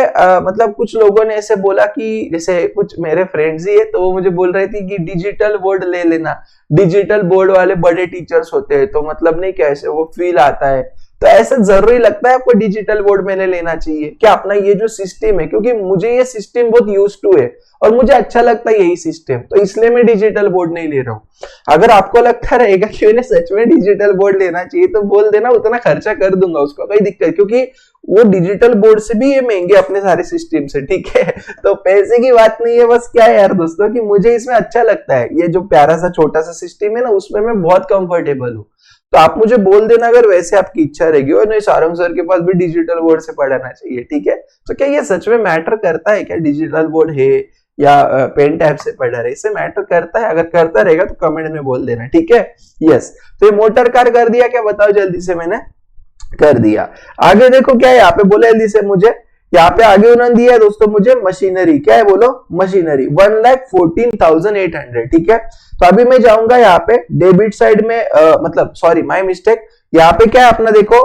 Speaker 1: मतलब कुछ लोगों ने ऐसे बोला कि जैसे कुछ मेरे फ्रेंड्स ही है, तो वो मुझे बोल रहे थे कि डिजिटल बोर्ड ले लेना, डिजिटल बोर्ड वाले बड़े टीचर्स होते हैं, तो मतलब नहीं कैसे वो फील आता है। तो ऐसा जरूरी लगता है आपको डिजिटल बोर्ड मैंने लेना चाहिए क्या अपना ये जो सिस्टम है, क्योंकि मुझे ये सिस्टम बहुत यूज टू है और मुझे अच्छा लगता है यही सिस्टम, तो इसलिए मैं डिजिटल बोर्ड नहीं ले रहा हूँ। अगर आपको लगता रहेगा कि उन्हें सच में डिजिटल बोर्ड लेना चाहिए तो बोल देना, उतना खर्चा कर दूंगा, उसको कोई दिक्कत, क्योंकि वो डिजिटल बोर्ड से भी ये महंगे अपने सारे सिस्टम से, ठीक है। तो पैसे की बात नहीं है, बस क्या है यार दोस्तों कि मुझे इसमें अच्छा लगता है, ये जो प्यारा सा छोटा सा सिस्टम है ना, उसमें मैं बहुत कंफर्टेबल हूँ। तो आप मुझे बोल देना अगर वैसे आपकी इच्छा रहेगी, और नहीं सारंग सर के पास भी डिजिटल बोर्ड से पढ़ाना चाहिए, ठीक है। तो क्या ये सच में मैटर करता है क्या, डिजिटल बोर्ड है या पेन टैब से पढ़ा रहे, इससे मैटर करता है? अगर करता रहेगा तो कमेंट में बोल देना, ठीक है। यस, तो ये मोटर कार कर दिया क्या, बताओ जल्दी से। मैंने कर दिया। आगे देखो क्या है यहाँ पे, बोला जल्दी से मुझे, यहाँ पे आगे उन्होंने दिया है दोस्तों मुझे मशीनरी, क्या है बोलो, मशीनरी 1,14,800, ठीक है। तो अभी मैं जाऊंगा यहाँ पे डेबिट साइड में, मतलब सॉरी माय मिस्टेक, यहाँ पे क्या है अपना देखो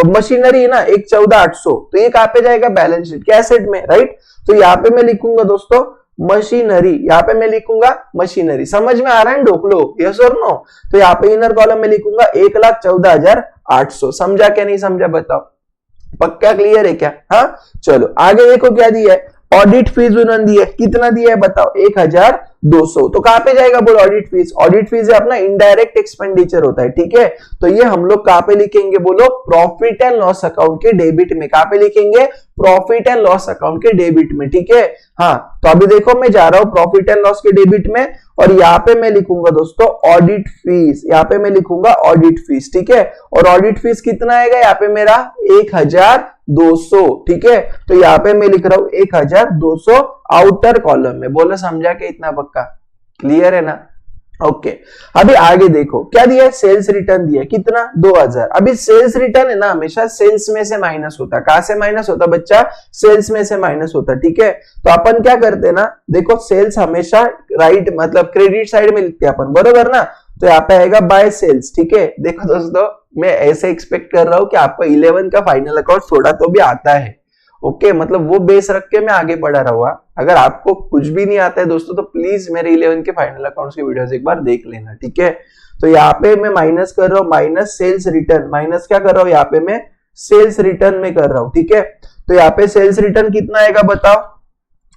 Speaker 1: मशीनरी है ना 1,14,800, तो ये कहाँ पे जाएगा, बैलेंस शीट के एसेट में, राइट। तो यहाँ पे मैं लिखूंगा दोस्तों मशीनरी, यहाँ पे मैं लिखूंगा मशीनरी, समझ में आ रहा है ढोकलो, यस और नो। तो यहाँ पे इनर कॉलम में लिखूंगा 1,14,800, समझा क्या नहीं समझा बताओ, पक्का क्लियर है क्या। हाँ चलो आगे देखो क्या दिया है, ऑडिट फीस उन्होंने दी है, कितना दिया है बताओ, 1,200। तो कहां पे जाएगा बोलो ऑडिट फीस, ऑडिट फीस है अपना इनडायरेक्ट एक्सपेंडिचर होता है, ठीक है। तो ये हम लोग कहां पे लिखेंगे बोलो, प्रॉफिट एंड लॉस अकाउंट के डेबिट में, कहां पे लिखेंगे, प्रॉफिट एंड लॉस अकाउंट के डेबिट में, ठीक है। हाँ तो अभी देखो मैं जा रहा हूं प्रॉफिट एंड लॉस के डेबिट में, और यहाँ पे मैं लिखूंगा दोस्तों ऑडिट फीस, यहाँ पे मैं लिखूंगा ऑडिट फीस, ठीक है। और ऑडिट फीस कितना आएगा यहाँ पे मेरा 1,200, ठीक है। तो यहाँ पे मैं लिख रहा हूं 1,200 आउटर कॉलम में, बोलो समझा के इतना पक्का क्लियर है ना। ओके अभी आगे देखो क्या दिया है, सेल्स रिटर्न दिया है, कितना 2,000। अभी सेल्स रिटर्न है ना हमेशा सेल्स में से माइनस होता है, कहां से माइनस होता बच्चा, सेल्स में से माइनस होता, ठीक है। तो अपन क्या करते हैं ना, देखो सेल्स हमेशा राइट मतलब क्रेडिट साइड में लिखते हैं अपन, बरोबर ना। तो यहाँ पे आएगा बाय सेल्स, ठीक है। देखो दोस्तों मैं ऐसे एक्सपेक्ट कर रहा हूं कि आपको 11 का फाइनल अकाउंट थोड़ा तो भी आता है, ओके मतलब वो बेस रख के मैं आगे पढ़ा रहूंगा। अगर आपको कुछ भी नहीं आता है दोस्तों तो प्लीज मेरे 11 के फाइनल अकाउंट्स की वीडियोस एक बार देख लेना, ठीक है। तो यहाँ पे मैं माइनस कर रहा हूँ, माइनस सेल्स रिटर्न, माइनस क्या कर रहा हूँ यहाँ पे मैं सेल्स रिटर्न में कर रहा हूँ, ठीक है। तो यहाँ पे सेल्स रिटर्न कितना आएगा बताओ,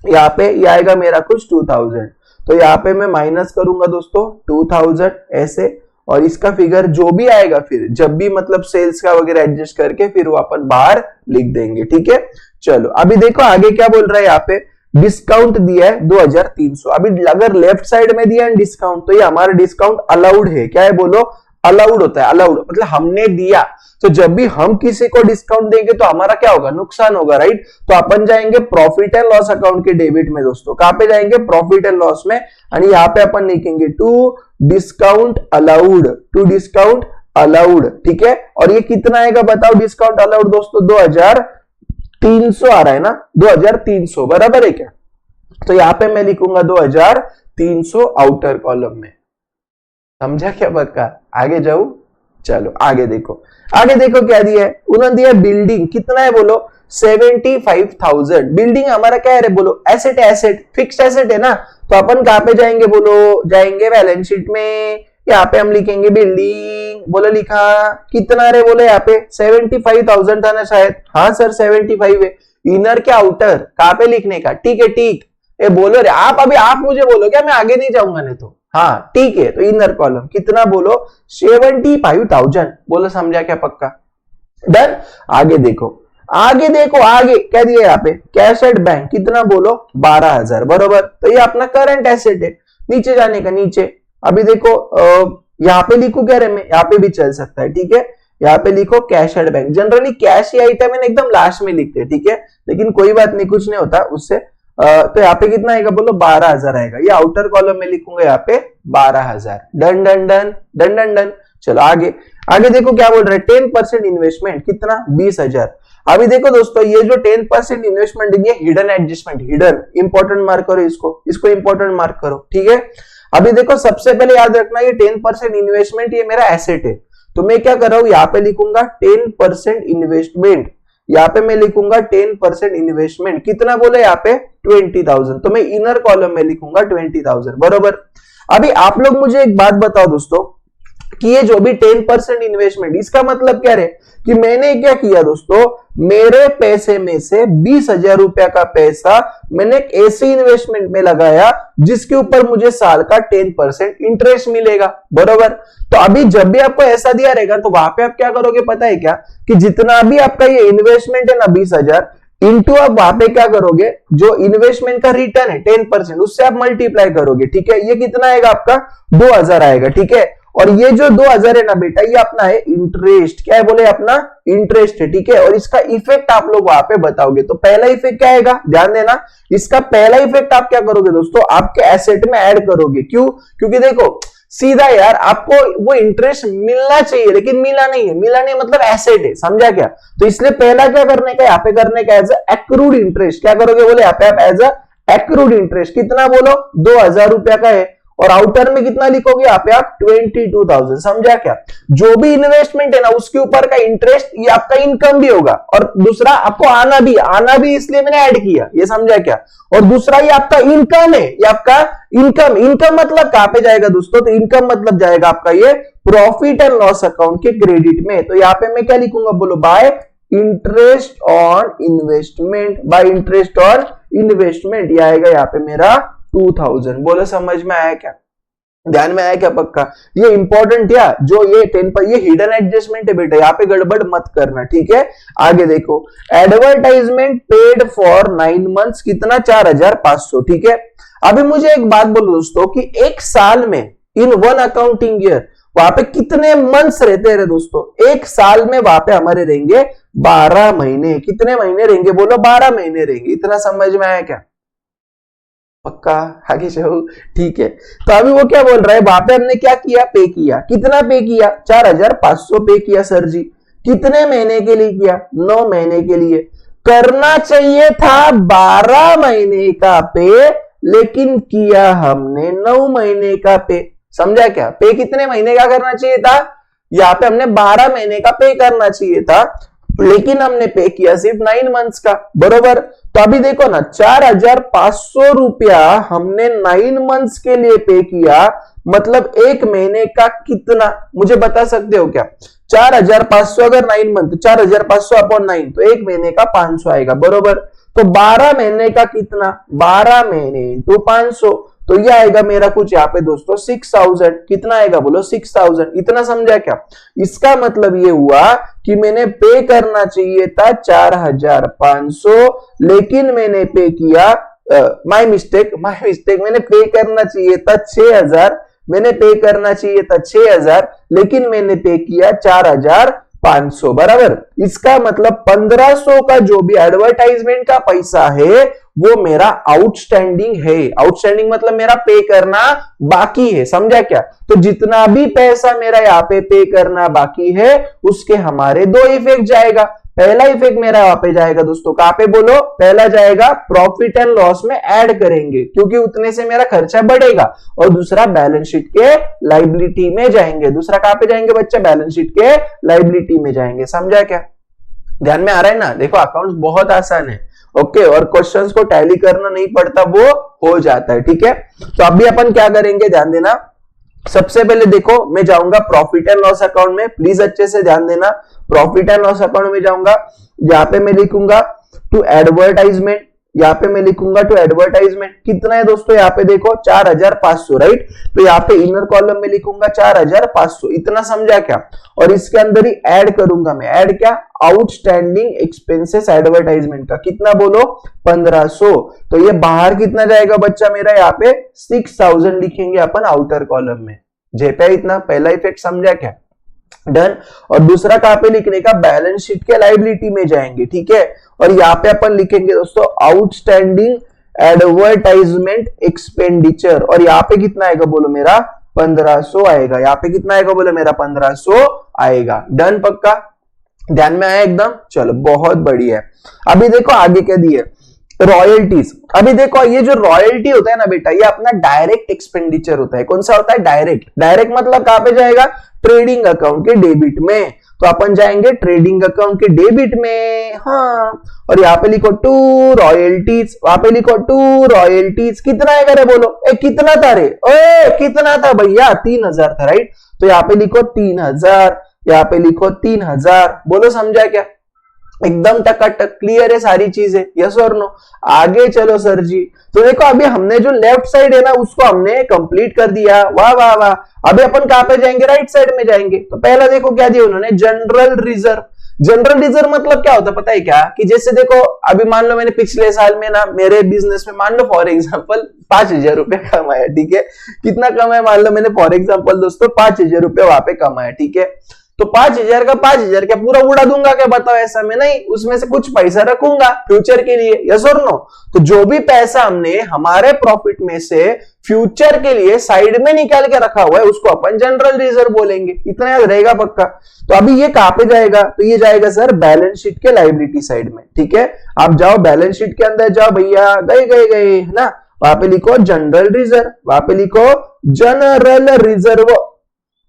Speaker 1: यहाँ पे ये आएगा मेरा कुछ 2,000। तो यहाँ पे मैं माइनस करूंगा दोस्तों 2,000 ऐसे, और इसका फिगर जो भी आएगा फिर जब भी मतलब सेल्स का वगैरह एडजस्ट करके फिर वो अपन बाहर लिख देंगे, ठीक है। चलो अभी देखो आगे क्या बोल रहा है, यहाँ पे डिस्काउंट दिया है 2,300। अभी अगर लेफ्ट साइड में दिया है डिस्काउंट, तो ये हमारा डिस्काउंट अलाउड है, क्या है बोलो, अलाउड होता है, अलाउड मतलब हमने दिया। तो जब भी हम किसी को डिस्काउंट देंगे तो हमारा क्या होगा, नुकसान होगा, राइट। तो अपन जाएंगे प्रॉफिट एंड लॉस अकाउंट के डेबिट में दोस्तों, कहां पे जाएंगे, प्रॉफिट एंड लॉस में, और यहाँ पे अपन लिखेंगे to discount allowed, to discount allowed, ठीक है। और ये कितना आएगा बताओ डिस्काउंट अलाउड दोस्तों, 2,300 आ रहा है ना, 2,300 बराबर है क्या। तो यहाँ पे मैं लिखूंगा 2,300 आउटर कॉलम में, समझा क्या पक्का। आगे जाऊं, चलो आगे देखो, आगे देखो क्या दिया है, उन्होंने दिया बिल्डिंग, कितना है बोलो 75,000। बिल्डिंग हमारा क्या है रे बोलो, एसेट, एसेट फिक्स्ड एसेट है ना। तो अपन कहां पे जाएंगे बोलो, जाएंगे बैलेंस शीट में, यहाँ पे हम लिखेंगे बिल्डिंग, बोलो लिखा, कितना रे बोलो यहाँ पे 75,000 था ना शायद, हाँ सर 75 है। इनर क्या आउटर कहां पे लिखने का, ठीक है ठीक है, बोलो रे आप, अभी आप मुझे बोलो क्या, मैं आगे नहीं जाऊंगा नहीं तो, हाँ ठीक है। तो इनर कॉलम कितना बोलो 75,000, बोलो समझा क्या पक्का, डन। आगे देखो, आगे देखो आगे क्या दिया यहाँ पे, कैश एट बैंक कितना बोलो 12,000 बरोबर। तो ये अपना करंट एसेट है, नीचे जाने का नीचे। अभी देखो यहाँ पे लिखो क्या रे, मैं यहाँ पे भी चल सकता है, ठीक है। यहाँ पे लिखो cash at bank, generally cash he item है एकदम लास्ट में लिखते हैं, ठीक है, लेकिन कोई बात नहीं, कुछ नहीं होता उससे। तो यहाँ पे कितना आएगा बोलो 12,000 आएगा, ये आउटर कॉलम में लिखूंगा यहाँ पे 12,000, done done done done done done. चलो आगे आगे देखो क्या बोल रहा है, 10% इन्वेस्टमेंट कितना 20,000। अभी देखो दोस्तों ये जो 10% इन्वेस्टमेंट है ये hidden adjustment, hidden important mark करो, इसको इंपॉर्टेंट मार्क करो, ठीक है। अभी देखो सबसे पहले याद रखना ये 10% इन्वेस्टमेंट ये मेरा एसेट है, तो मैं क्या कर रहा हूं यहाँ पे लिखूंगा 10% इन्वेस्टमेंट, यहाँ पे मैं लिखूंगा 10% इन्वेस्टमेंट, कितना बोले यहाँ पे 20,000, तो मैं इनर कॉलम में लिखूंगा 20,000 बरोबर। अभी आप लोग मुझे एक बात बताओ दोस्तों कि ये जो भी 10% इन्वेस्टमेंट, इसका मतलब क्या है कि मैंने क्या किया दोस्तों, मेरे पैसे में से 20,000 रुपया का पैसा मैंने एक ऐसे इन्वेस्टमेंट में लगाया जिसके ऊपर मुझे साल का 10% इंटरेस्ट मिलेगा बरोबर। तो अभी जब भी आपको ऐसा दिया रहेगा तो वहां पे आप क्या करोगे पता है क्या, कि जितना भी आपका ये इन्वेस्टमेंट है ना 20,000 इंटू आप वहां पे क्या करोगे, जो इन्वेस्टमेंट का रिटर्न है 10% उससे आप मल्टीप्लाई करोगे, ठीक है। ये कितना आएगा आपका 2,000 आएगा, ठीक है। और ये जो 2,000 है ना बेटा ये अपना है इंटरेस्ट, क्या है बोले अपना इंटरेस्ट है, ठीक है। और इसका इफेक्ट आप लोग वहां पे बताओगे, तो पहला इफेक्ट क्या आएगा ध्यान देना, इसका पहला इफेक्ट आप क्या करोगे दोस्तों, आपके एसेट में ऐड करोगे, क्यों, क्योंकि देखो सीधा यार आपको वो इंटरेस्ट मिलना चाहिए लेकिन मिला नहीं है, मिला नहीं मतलब एसेट है, समझा क्या। तो इसलिए पहला क्या करने का यहाँ पे करने का एज एक्रूड इंटरेस्ट, क्या करोगे बोले यहाँ पे आप एज एक्रूड इंटरेस्ट, कितना बोलो 2,000 रुपया का है, और आउटर में कितना लिखोगे यहाँ पे आप 22,000, समझा क्या। जो भी इन्वेस्टमेंट है ना उसके ऊपर का इंटरेस्ट ये आपका इनकम भी होगा, और दूसरा आपको आना भी इसलिए मैंने ऐड किया, ये समझा क्या। और दूसरा ये आपका इनकम है, ये आपका इनकम मतलब कहां पे जाएगा दोस्तों, तो इनकम मतलब जाएगा आपका ये प्रॉफिट एंड लॉस अकाउंट के क्रेडिट में। तो यहाँ पे मैं क्या लिखूंगा बोलो, bye interest on investment, bye interest on investment, ये आएगा यहाँ पे मेरा 2,000। बोलो समझ में आया क्या, ध्यान में आया क्या पक्का। ये इंपॉर्टेंट या जो ये 10 पर ये हिडन एडजस्टमेंट है बेटा, यहाँ पे गड़बड़ मत करना, ठीक है। आगे देखो एडवर्टाइजमेंट पेड फॉर 9 मंथ्स कितना 4,500, ठीक है। अभी मुझे एक बात बोलो दोस्तों कि एक साल में इन 1 अकाउंटिंग ईयर वहां पे कितने मंथ्स रहते हैं दोस्तों, एक साल में वहां पे हमारे रहेंगे 12 महीने, कितने महीने रहेंगे बोलो 12 महीने रहेंगे, इतना समझ में आया क्या पक्का, आगे चलो ठीक है। तो अभी वो क्या बोल रहा है, वहां पे हमने क्या किया, पे किया, कितना पे किया 4,500 पे किया सर जी, कितने महीने के लिए किया 9 महीने के लिए, करना चाहिए था 12 महीने का पे लेकिन किया हमने 9 महीने का पे, समझा क्या। पे कितने महीने का करना चाहिए था, यहाँ पे हमने 12 महीने का पे करना चाहिए था लेकिन हमने पे किया सिर्फ 9 मंथ्स का बरोबर। तो अभी देखो ना 4,500 रुपया हमने 9 मंथ्स के लिए पे किया, मतलब एक महीने का कितना मुझे बता सकते हो क्या, 4,500 अगर 9 मंथ 4,500 अपॉन 9 तो एक महीने का 500 आएगा बरोबर। तो 12 महीने का कितना, 12 महीने इंटू 500, तो ये आएगा मेरा कुछ यहाँ पे दोस्तों 6,000, कितना आएगा बोलो 6,000, इतना समझा क्या। इसका मतलब ये हुआ कि मैंने पे करना चाहिए था 4,500 लेकिन मैंने पे किया माय मिस्टेक मैंने पे करना चाहिए था 6,000, मैंने पे करना चाहिए था 6,000 लेकिन मैंने पे किया 4,500 बराबर। इसका मतलब 1,500 का जो भी एडवर्टाइजमेंट का पैसा है वो मेरा आउटस्टैंडिंग है, आउटस्टैंडिंग मतलब मेरा पे करना बाकी है, समझा क्या। तो जितना भी पैसा मेरा यहाँ पे करना बाकी है उसके हमारे 2 इफेक्ट जाएगा। पहला इफेक्ट मेरा यहाँ पे जाएगा दोस्तों कहां पे बोलो, पहला जाएगा प्रॉफिट एंड लॉस में ऐड करेंगे क्योंकि उतने से मेरा खर्चा बढ़ेगा, और दूसरा बैलेंस शीट के लाइबिलिटी में जाएंगे। दूसरा कहां पे जाएंगे बच्चा, बैलेंस शीट के लाइबिलिटी में जाएंगे, समझा क्या। ध्यान में आ रहा है ना, देखो अकाउंट्स बहुत आसान है ओके, और क्वेश्चंस को टैली करना नहीं पड़ता, वो हो जाता है, ठीक है। तो अभी अपन क्या करेंगे ध्यान देना, सबसे पहले देखो मैं जाऊंगा प्रॉफिट एंड लॉस अकाउंट में, प्लीज अच्छे से ध्यान देना। प्रॉफिट एंड लॉस अकाउंट में जाऊंगा, यहाँ पे मैं लिखूंगा टू एडवर्टाइजमेंट, यहाँ पे मैं लिखूंगा टू एडवर्टाइजमेंट, कितना है दोस्तों यहाँ पे देखो 4,500 राइट। तो यहाँ पे इनर कॉलम में लिखूंगा 4,500, इतना समझा क्या। और इसके अंदर ही ऐड करूंगा मैं, ऐड क्या, आउटस्टैंडिंग एक्सपेंसेस एडवर्टाइजमेंट का, कितना बोलो 1,500। तो ये बाहर कितना जाएगा बच्चा मेरा, यहाँ पे 6,000 लिखेंगे अपन आउटर कॉलम में, जेपे इतना पहला इफेक्ट समझा क्या, डन। और दूसरा कहां पे लिखने का, बैलेंस शीट के लाइबिलिटी में जाएंगे, ठीक है। और यहाँ पे अपन लिखेंगे दोस्तों आउटस्टैंडिंग एडवर्टाइजमेंट एक्सपेंडिचर, और यहाँ पे कितना आएगा बोलो मेरा 1500 आएगा। यहाँ पे कितना आएगा बोले मेरा 1500 आएगा। डन, पक्का, ध्यान में आया एकदम। चलो बहुत बढ़िया है। अभी देखो आगे क्या दिए, रॉयल्टीज। अभी देखो ये जो रॉयल्टी होता है ना बेटा, ये अपना डायरेक्ट एक्सपेंडिचर होता है। कौन सा होता है? डायरेक्ट। डायरेक्ट मतलब कहां पे जाएगा? ट्रेडिंग अकाउंट के डेबिट में। तो अपन जाएंगे ट्रेडिंग अकाउंट के डेबिट में, हाँ। और यहाँ पे लिखो टू रॉयल्टीज, वहां पे लिखो टू रॉयल्टीज। कितना आएगा रे बोलो? कितना था रे? ओए कितना था भैया? 3000 था, राइट। तो यहाँ पे लिखो 3000, यहाँ पे लिखो 3000। बोलो समझा क्या? एकदम टकाटक क्लियर है सारी चीजें, यस और नो? आगे चलो सर जी। तो देखो अभी हमने जो लेफ्ट साइड है ना उसको हमने कंप्लीट कर दिया, वाह वाह वाह। अभी अपन कहां पे जाएंगे? राइट साइड में जाएंगे। तो पहला देखो क्या दिया उन्होंने, जनरल रिजर्व। जनरल रिजर्व मतलब क्या होता है पता है क्या? कि जैसे देखो अभी मान लो मैंने पिछले साल में ना मेरे बिजनेस में मान लो फॉर एग्जांपल 5000 रुपए कमाया, ठीक है। कितना कमाया मान लो मैंने फॉर एग्जांपल दोस्तों 5000 रुपए वहां पे कमाया, ठीक है। तो 5000 का 5000 क्या पूरा उड़ा दूंगा क्या? बताओ, ऐसा में नहीं, उसमें से कुछ पैसा रखूंगा फ्यूचर के लिए, यस और नो? तो जो भी पैसा हमने हमारे प्रॉफिट में से फ्यूचर के लिए साइड में निकाल के रखा हुआ है उसको अपन जनरल रिजर्व बोलेंगे। इतना याद रहेगा पक्का। तो अभी ये कहां पे जाएगा? तो ये जाएगा सर बैलेंस शीट के लायबिलिटी साइड में, ठीक है। आप जाओ बैलेंस शीट के अंदर जाओ भैया, गए गए गए ना, वहां पे लिखो जनरल रिजर्व, वहां पे लिखो जनरल रिजर्व,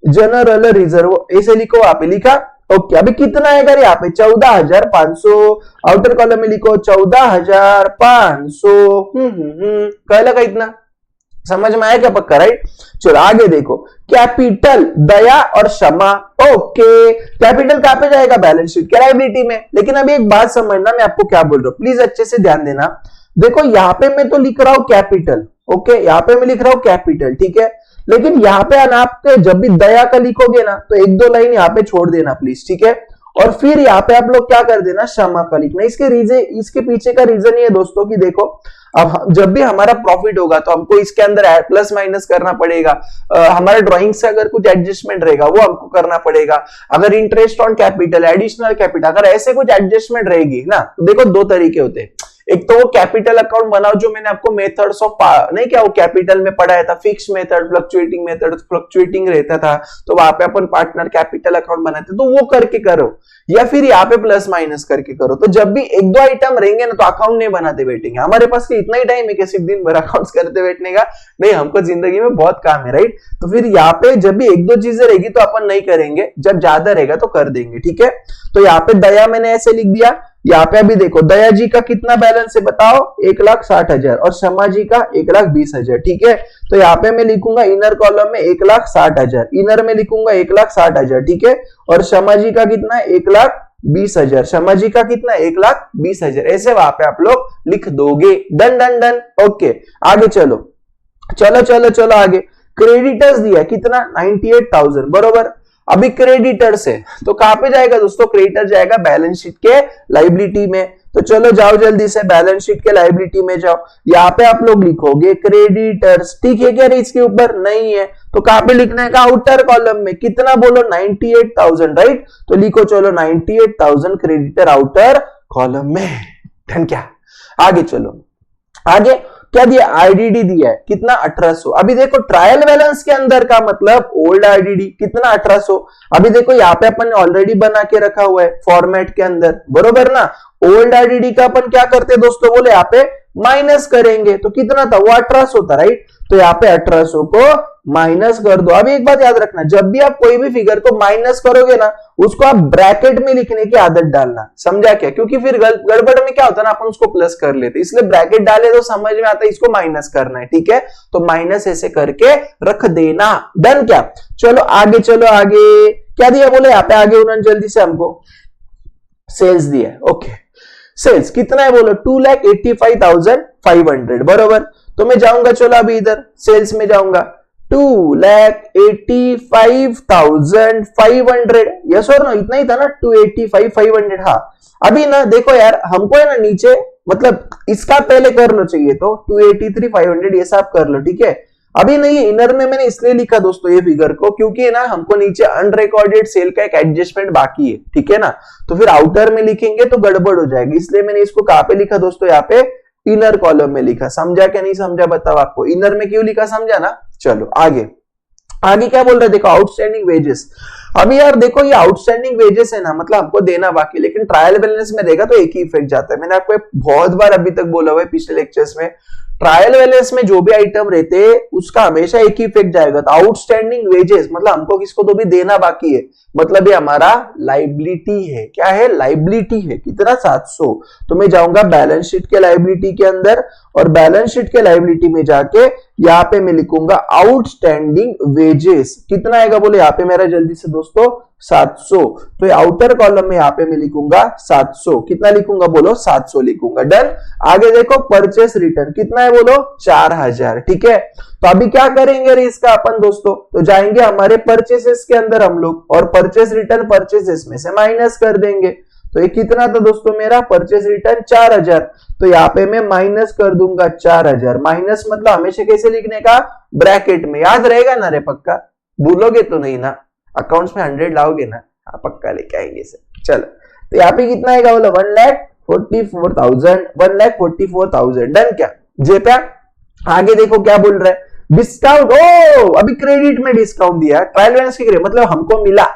Speaker 1: जनरल रिजर्व ऐसे लिखो, वहां पे लिखा। ओके, अभी कितना आएगा यहाँ पे? 14500। आउटर कॉलम में लिखो 14500। कह लगा इतना? समझ में आया क्या पक्का? राइट। चलो आगे देखो, कैपिटल, दया और क्षमा। ओके, कैपिटल कहां पे जाएगा? बैलेंस शीट के लायबिलिटी में। लेकिन अभी एक बात समझना, मैं आपको क्या बोल रहा हूं, प्लीज अच्छे से ध्यान देना। देखो यहाँ पे मैं तो लिख रहा हूं कैपिटल, ओके, यहाँ पे मैं लिख रहा हूं कैपिटल, ठीक है। लेकिन यहाँ पे आप जब भी दया का लिखोगे ना तो एक दो लाइन यहाँ पे छोड़ देना प्लीज, ठीक है। और फिर यहाँ पे आप लोग क्या कर देना, क्षमा का लिखना। इसके पीछे का रीजन ये है दोस्तों कि देखो अब जब भी हमारा प्रॉफिट होगा तो हमको इसके अंदर प्लस माइनस करना पड़ेगा। हमारे ड्राइंग से अगर कुछ एडजस्टमेंट रहेगा वो हमको करना पड़ेगा। अगर interest on capital, additional capital, अगर ऐसे कुछ एडजस्टमेंट रहेगी ना, तो देखो दो तरीके होते हैं। एक तो वो कैपिटल अकाउंट बनाओ जो मैंने आपको मेथड्स ऑफ नहीं क्या वो कैपिटल में पढ़ाया था, fix method, fluctuating method, fluctuating रहता था, तो वहां पे अपन पार्टनर कैपिटल अकाउंट बनाते, तो वो करके करो, या फिर यहाँ पे प्लस माइनस करके करो। तो जब भी एक दो आइटम रहेंगे ना तो अकाउंट नहीं बनाते बैठेंगे। हमारे पास इतना ही टाइम है कि सिर्फ दिन भर अकाउंट्स करते बैठने का नहीं, हमको जिंदगी में बहुत काम है, राइट। तो फिर यहाँ पे जब भी एक दो चीजें रहेगी तो अपन नहीं करेंगे, जब ज्यादा रहेगा तो कर देंगे, ठीक है। तो यहाँ पे दया मैंने ऐसे लिख दिया। यहाँ पे अभी देखो दया जी का कितना बैलेंस है बताओ, 1,60,000, और शर्मा जी का 1,20,000, ठीक है। तो यहाँ पे मैं लिखूंगा इनर कॉलम में 1,60,000, इनर में लिखूंगा 1,60,000, ठीक है। और शर्मा जी का कितना है? 1,20,000। शर्मा जी का कितना? 1,20,000। ऐसे वहां पे आप लोग लिख दोगे। Done done done, okay. आगे चलो चलो चलो चलो आगे। क्रेडिटर्स दिया कितना? 98,000, बरोबर। अभी क्रेडिटर से तो कहां पे जाएगा दोस्तों? क्रेडिटर जाएगा बैलेंस शीट के लायबिलिटी में। तो चलो जाओ जल्दी से बैलेंस शीट के लायबिलिटी में जाओ। यहाँ पे आप लोग लिखोगे क्रेडिटर्स, ठीक है क्या? इसके ऊपर नहीं है तो कहां पे लिखना है? आउटर कॉलम में। कितना बोलो? 98,000, राइट। तो लिखो चलो 98,000 क्रेडिटर आउटर कॉलम में। डन क्या? आगे चलो, आगे क्या दिया? आईडीडी दिया है कितना? 1800। अभी देखो ट्रायल बैलेंस के अंदर का मतलब ओल्ड आईडीडी कितना? 1800। अभी देखो यहाँ पे अपन ने ऑलरेडी बना के रखा हुआ है फॉर्मेट के अंदर, बरोबर ना। ओल्ड आईडीडी का अपन क्या करते हैं दोस्तों? बोले यहाँ पे माइनस करेंगे, तो कितना था? वो 1800 था, राइट। तो यहाँ पे 1800 को माइनस कर दो। अभी एक बात याद रखना, जब भी आप कोई भी फिगर को माइनस करोगे ना उसको आप ब्रैकेट में लिखने की आदत डालना, समझा क्या? क्योंकि फिर गड़बड़ में क्या होता है ना, अपन उसको प्लस कर लेते, इसलिए ब्रैकेट डाले तो समझ में आता है इसको माइनस करना है, ठीक है। तो माइनस ऐसे करके रख देना। डन क्या? चलो आगे चलो आगे। क्या दिया बोले यहाँ पे? आगे उन्होंने जल्दी से हमको सेल्स दिया, ओके। सेल्स कितना है बोलो? 2,85,500, बरोबर। तो मैं जाऊंगा, चलो अभी इधर सेल्स में जाऊंगा, 2,85,500, यस और नो? इतना ही था ना, 2,85,500। हाँ अभी ना देखो यार, हमको है ना नीचे मतलब इसका पहले कर लो चाहिए तो 2,83,500 ये सब कर लो, ठीक है। अभी नहीं, इनर में मैंने इसलिए लिखा दोस्तों ये फिगर को क्योंकि ना हमको नीचे अनरिकॉर्डेड सेल का एक एडजस्टमेंट बाकी है, ठीक है ना। तो फिर आउटर में लिखेंगे तो गड़बड़ हो जाएगी, इसलिए मैंने इसको कहां पे लिखा दोस्तों? यहाँ पे इनर कॉलम में लिखा। समझा क्या नहीं समझा बताओ? आपको इनर में क्यों लिखा, समझा ना? चलो आगे। आगे क्या बोल रहे हैं देखो, आउटस्टैंडिंग वेजेस। अभी यार देखो ये आउटस्टैंडिंग वेजेस है ना, मतलब हमको देना बाकी, लेकिन ट्रायल बैलेंस में देगा तो एक ही इफेक्ट जाता है। मैंने आपको बहुत बार अभी तक बोला हुआ है पिछले लेक्चर्स में, ट्रायल बैलेंस में जो भी आइटम रहते हैं उसका हमेशा एक ही इफेक्ट जाएगा। तो आउटस्टैंडिंग वेजेस मतलब हमको किसको तो भी देना बाकी है, मतलब ये हमारा लाइबिलिटी है। क्या है? लाइबिलिटी है। कितना? 700। तो मैं जाऊंगा बैलेंस शीट के लाइबिलिटी के अंदर, और बैलेंस शीट के लाइबिलिटी में जाके यहाँ पे मैं लिखूंगा आउटस्टैंडिंग वेजेस। कितना आएगा बोले यहाँ पे मेरा, जल्दी से दोस्तों, 700। तो ये आउटर कॉलम में यहाँ पे मैं लिखूंगा 700। कितना लिखूंगा बोलो? 700 लिखूंगा। डन। आगे देखो परचेस रिटर्न कितना है बोलो? 4000। ठीक है, तो अभी क्या करेंगे रे इसका अपन दोस्तों, तो जाएंगे हमारे परचेसेस के अंदर हम लोग, और परचेस रिटर्न परचेसेस में से माइनस कर देंगे। तो ये कितना था दोस्तों मेरा? Purchase return 4000। तो यहाँ पे मैं माइनस कर दूंगा 4000। माइनस मतलब हमेशा कैसे लिखने का? ब्रैकेट में। याद रहेगा ना रे? पक्का भूलोगे तो नहीं ना? अकाउंट्स में 100 लाओगे ना? हाँ पक्का लेके आएंगे सर। चलो, तो यहाँ पे कितना आएगा बोलो? 1,44,000। 1,44,000। डन क्या जे पे? आगे देखो क्या बोल रहा है, डिस्काउंट। ओ अभी क्रेडिट में डिस्काउंट दिया, ट्रायल बैलेंस के क्रेडिट मतलब हमको मिला,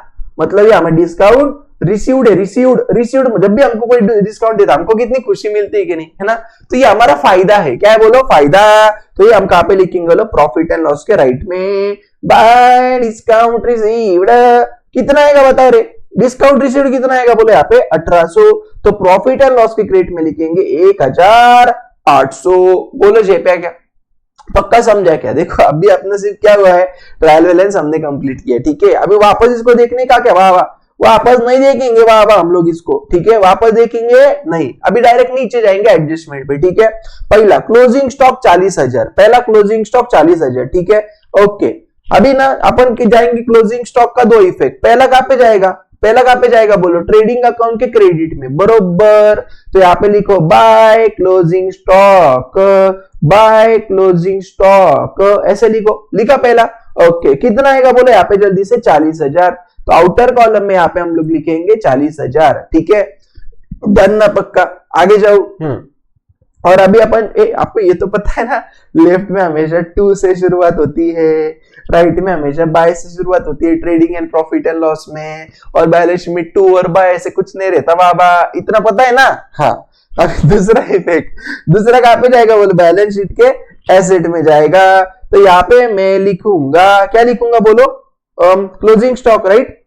Speaker 1: मतलब ये हमें डिस्काउंट रिसीव्ड है। रिसीव्ड जब भी हमको कोई डिस्काउंट देता हमको कितनी खुशी मिलती है कि नहीं, है ना? तो ये हमारा फायदा है। क्या है बोलो? फायदा। तो ये हम कहां पे लिखेंगे बोलो? प्रॉफिट एंड लॉस के राइट में, बाय डिस्काउंट रिसीव्ड। कितना आएगा बताओ रे? डिस्काउंट रिसीव्ड कितना आएगा बोले? यहाँ पे 1800। तो प्रॉफिट एंड लॉस के क्रेडिट में लिखेंगे 1800। बोलो जेपे क्या? पक्का समझा क्या? देखो अभी अपने सिर्फ क्या हुआ है, ट्रायल बैलेंस हमने कंप्लीट किया। ठीक है, अभी वापस इसको देखने का क्या? वाह वाह, वापस नहीं देखेंगे वाह वाह हम लोग इसको। ठीक है, वापस देखेंगे नहीं, अभी डायरेक्ट नीचे जाएंगे एडजस्टमेंट पे। ठीक है, पहला क्लोजिंग स्टॉक 40,000, पहला क्लोजिंग स्टॉक 40,000। ठीक है, ओके। अभी ना अपन जाएंगे क्लोजिंग स्टॉक का दो इफेक्ट। पहला कहां पे जाएगा? पहला कहां पे जाएगा बोलो? ट्रेडिंग अकाउंट के क्रेडिट में, बरोबर। तो यहाँ पे लिखो by closing stock, by closing stock, ऐसे लिखो। लिखा पहला, ओके। कितना आएगा बोलो यहाँ पे जल्दी से? 40,000। तो आउटर कॉलम में यहाँ पे हम लोग लिखेंगे 40,000। ठीक है, डन ना? पक्का। आगे जाओ। और अभी अपन आपको ये तो पता है ना, लेफ्ट में हमेशा 2 से शुरुआत होती है, राइट में हमेशा बाय से शुरुआत होती है trading and profit and loss में, और बैलेंस में 2 और बाय ऐसे कुछ नहीं रहता बाबा, इतना पता है ना? हाँ। अब दूसरा इफेक्ट, दूसरा कहां पे जाएगा बोलो? बैलेंस शीट के एसेट में जाएगा। तो यहाँ पे मैं लिखूंगा, क्या लिखूंगा बोलो? Closing stock, right.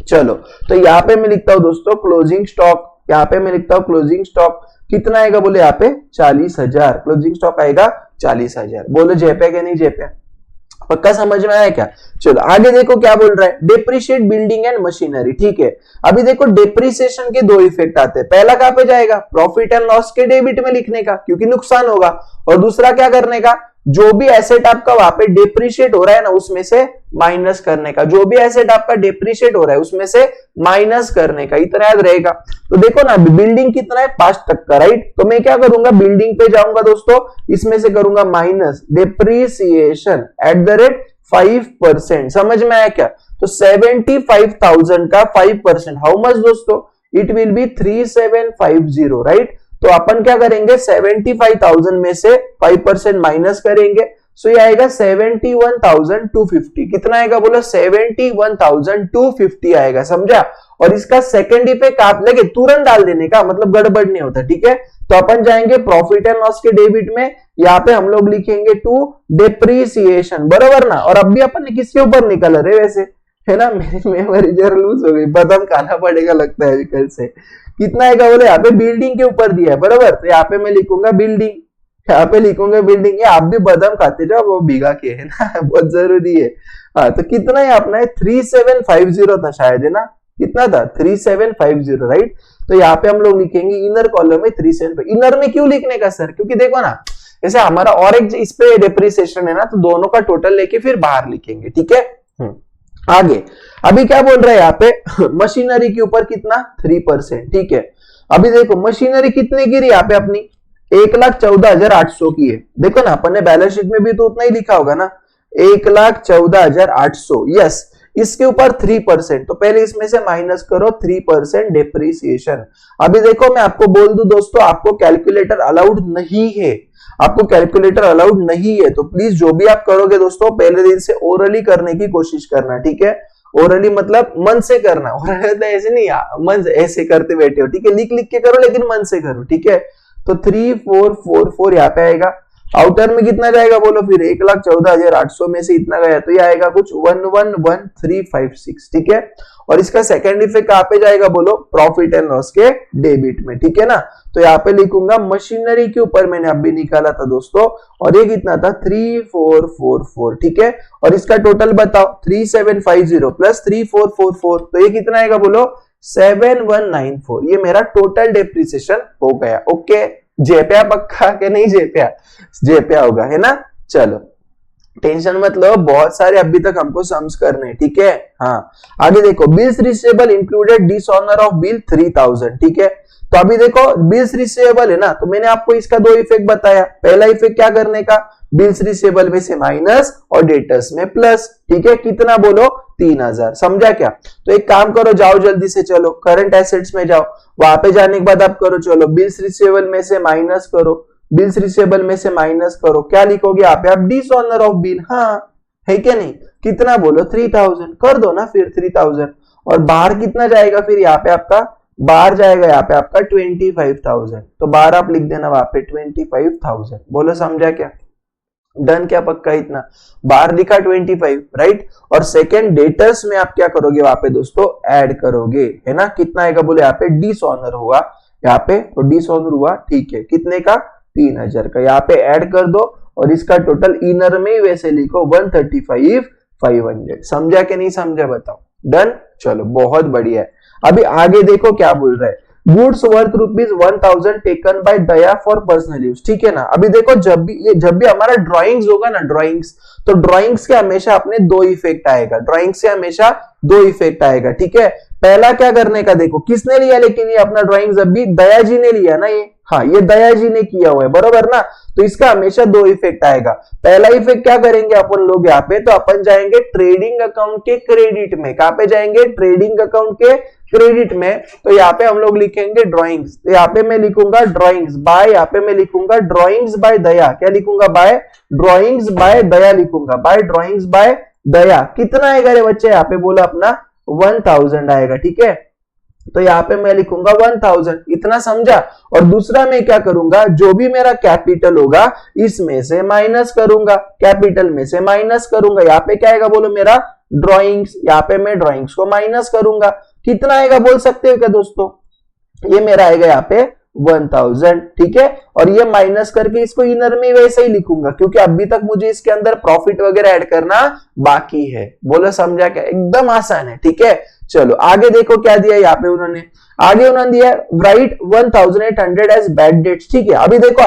Speaker 1: चलो, तो यहाँ पे मैं लिखता हूं दोस्तों क्लोजिंग स्टॉक। यहाँ पे मैं लिखता हूं क्लोजिंग स्टॉक। कितना आएगा बोले यहाँ पे? 40,000। क्लोजिंग स्टॉक आएगा 40,000। बोलो जेपे क्या? नहीं जेपे? पक्का समझ में आया क्या? चलो आगे देखो क्या बोल रहा है, डेप्रिशिएट बिल्डिंग एंड मशीनरी। ठीक है, अभी देखो डेप्रिसिएशन के दो इफेक्ट आते हैं। पहला कहां पे जाएगा? प्रॉफिट एंड लॉस के डेबिट में लिखने का, क्योंकि नुकसान होगा। और दूसरा क्या करने का? जो भी एसेट आपका वहां पे डेप्रिशिएट हो रहा है ना, उसमें से माइनस करने का। जो भी एसेट आपका डेप्रिशिएट हो रहा है उसमें से माइनस करने का। इतना याद रहेगा। तो देखो ना, बिल्डिंग कितना है? 5 तक का, राइट। तो मैं क्या करूंगा? बिल्डिंग पे जाऊंगा दोस्तों, इसमें से करूंगा minus depreciation at the rate 5%। समझ में आया क्या? तो 75,000 का 5%, हाउ मच दोस्तों? It will be 3750, right. तो अपन क्या करेंगे? 75,000 में से 5% माइनस करेंगे, सो ये आएगा 71,250। कितना आएगा बोलो? 71,250 आएगा। समझा? और इसका सेकंड इफेक्ट आप लगे तुरंत डाल देने का, मतलब गड़बड़ नहीं होता। ठीक है, तो अपन जाएंगे प्रॉफिट एंड लॉस के डेबिट में, यहाँ पे हम लोग लिखेंगे टू डेप्रिसिएशन, बरोबर ना। और अब भी अपन ने किसके ऊपर निकाला रे वैसे, है ना? मेरी मेमोरी जरा लूज हो गई, बादाम खाना पड़ेगा लगता है कल से। कितना आएगा बोले? यहाँ पे बिल्डिंग के ऊपर दिया है, बरोबर। तो यहाँ पे मैं लिखूंगा बिल्डिंग, यहाँ पे लिखूंगा बिल्डिंग। ये आप भी बादाम खाते जाओ, वो भीगा के, है ना? बहुत जरूरी है। हाँ, तो कितना है अपना? 3750 था शायद, है ना? कितना था? 3750, राइट। तो यहाँ पे हम लोग लिखेंगे इनर कॉलम में 3750। इनर में क्यों लिखने का सर? क्योंकि देखो ना, जैसे हमारा और एक इस पे डेप्रिसिएशन है ना, तो दोनों का टोटल लेके फिर बाहर लिखेंगे। ठीक है, आगे अभी क्या बोल रहे हैं यहाँ पे? मशीनरी के ऊपर कितना? 3%। ठीक है, अभी देखो मशीनरी कितने की रही यहाँ पे अपनी? 1,14,800 की है। देखो ना, अपन ने बैलेंस शीट में भी तो उतना ही लिखा होगा ना, 1,14,800। यस, इसके ऊपर 3%, तो पहले इसमें से माइनस करो 3% डेप्रिसिएशन। अभी देखो मैं आपको बोल दूं दोस्तों, आपको कैलकुलेटर अलाउड नहीं है, आपको कैलकुलेटर अलाउड नहीं है, तो प्लीज जो भी आप करोगे दोस्तों पहले दिन से ओरली करने की कोशिश करना, ठीक है। ओरली मतलब मन से करना, ऐसे नहीं मन से ऐसे करते बैठे हो, ठीक है, लिख लिख के करो लेकिन मन से करो, ठीक है। तो 3444 यहाँ पे आएगा। आउटर में कितना जाएगा बोलो फिर, 1,14,800 में से इतना गया तो ये आएगा कुछ 111356, ठीक है। और इसका सेकंड इफेक्ट कहां पे जाएगा बोलो, प्रॉफिट एंड लॉस के डेबिट में, ठीक है ना। तो यहाँ पे लिखूंगा मशीनरी के ऊपर मैंने अभी निकाला था दोस्तों, और ये कितना था 3444, ठीक है। और इसका टोटल बताओ 3750 प्लस 3444, तो ये कितना आएगा बोलो 7194। ये मेरा टोटल डेप्रिसिएशन हो गया। ओके, जेपिया पक्का के नहीं, जेपिया होगा, है ना। चलो टेंशन मत लो, बहुत सारे अभी तक हमको सम्स करने, ठीक है। हाँ आगे देखो, bills receivable included dishonour of bill 3000, ठीक है। तो अभी देखो बिल्स रिसीवेबल है ना, तो मैंने आपको इसका दो इफेक्ट बताया। पहला इफेक्ट क्या करने का, बिल्स रिसीवेबल में से माइनस और डेटर्स में प्लस, ठीक है। कितना बोलो 3000, समझा क्या। तो एक काम करो, जाओ जल्दी से, चलो करंट एसेट्स में जाओ, वहां पे जाने के बाद आप करो, चलो बिल्स रिसीवेबल में से माइनस करो, बिल्स रिसीवेबल में से माइनस करो, क्या लिखोगे यहाँ पे आप, डिसऑनर ऑफ बिल, हाँ है क्या नहीं, कितना बोलो 3000, कर दो ना फिर 3000। और बाहर कितना जाएगा फिर यहाँ पे आपका, बाहर जाएगा यहाँ पे आपका 25,000, तो बाहर आप लिख देना वहां पे 25,000, बोलो समझा क्या, डन क्या पक्का, इतना बाहर लिखा 25, राइट। और सेकेंड डेटर्स में आप क्या करोगे वहां पे दोस्तों, ऐड करोगे, है ना। कितना आएगा बोले यहाँ पे, डिसऑनर हुआ यहाँ पे, तो डिसऑनर हुआ, ठीक है, कितने का 3000 का, यहाँ पे ऐड कर दो। और इसका टोटल इनर में वैसे लिखो 135,500, समझा कि नहीं समझा बताओ, डन। चलो बहुत बढ़िया है। अभी आगे देखो क्या बोल रहा है, goods worth ₹1000 taken by Daya for personal use, ठीक है ना। अभी देखो जब भी हमारा ड्राइंग्स होगा ना, ड्राइंग्स, तो ड्राइंग्स के हमेशा अपने दो इफेक्ट आएगा, ड्राइंग्स से हमेशा दो इफेक्ट आएगा, ठीक है। पहला क्या करने का, देखो किसने लिया, लेकिन ये अपना ड्राइंग्स अभी दया जी ने लिया ना, ये हाँ ये दया जी ने किया हुआ है, बरोबर ना। तो इसका हमेशा दो इफेक्ट आएगा। पहला इफेक्ट क्या करेंगे अपन लोग यहाँ पे, तो अपन जाएंगे ट्रेडिंग अकाउंट के क्रेडिट में, कहां पे जाएंगे, ट्रेडिंग अकाउंट के क्रेडिट में। तो यहाँ पे हम लोग लिखेंगे ड्राइंग्स, तो यहाँ पे मैं लिखूंगा ड्राइंग्स बाय, यहाँ पे मैं लिखूंगा ड्राइंग्स बाय दया, क्या लिखूंगा, बाय ड्राइंग्स बाय दया लिखूंगा, बाय ड्राइंग्स बाय दया। कितना आएगा रे बच्चे, यहाँ पे बोला अपना 1000 आएगा, ठीक है। तो यहाँ पे मैं लिखूंगा 1000, इतना समझा। और दूसरा मैं क्या करूंगा, जो भी मेरा कैपिटल होगा इसमें से माइनस करूंगा, कैपिटल में से माइनस करूंगा। यहाँ पे क्या आएगा बोलो मेरा ड्राइंग्स, यहाँ पे मैं ड्राइंग्स को माइनस करूंगा, कितना आएगा बोल सकते हो क्या दोस्तों, ये मेरा आएगा यहाँ पे 1000, ठीक है। और ये माइनस करके इसको इनर में वैसे ही लिखूंगा, क्योंकि अभी तक मुझे इसके अंदर प्रॉफिट वगैरह ऐड करना बाकी है, बोलो समझा क्या, एकदम आसान है, ठीक है। चलो आगे देखो क्या दिया यहाँ पे उन्होंने, आगे उन्होंने दिया राइट 1800 एज बैड डेट्स, ठीक है। अभी देखो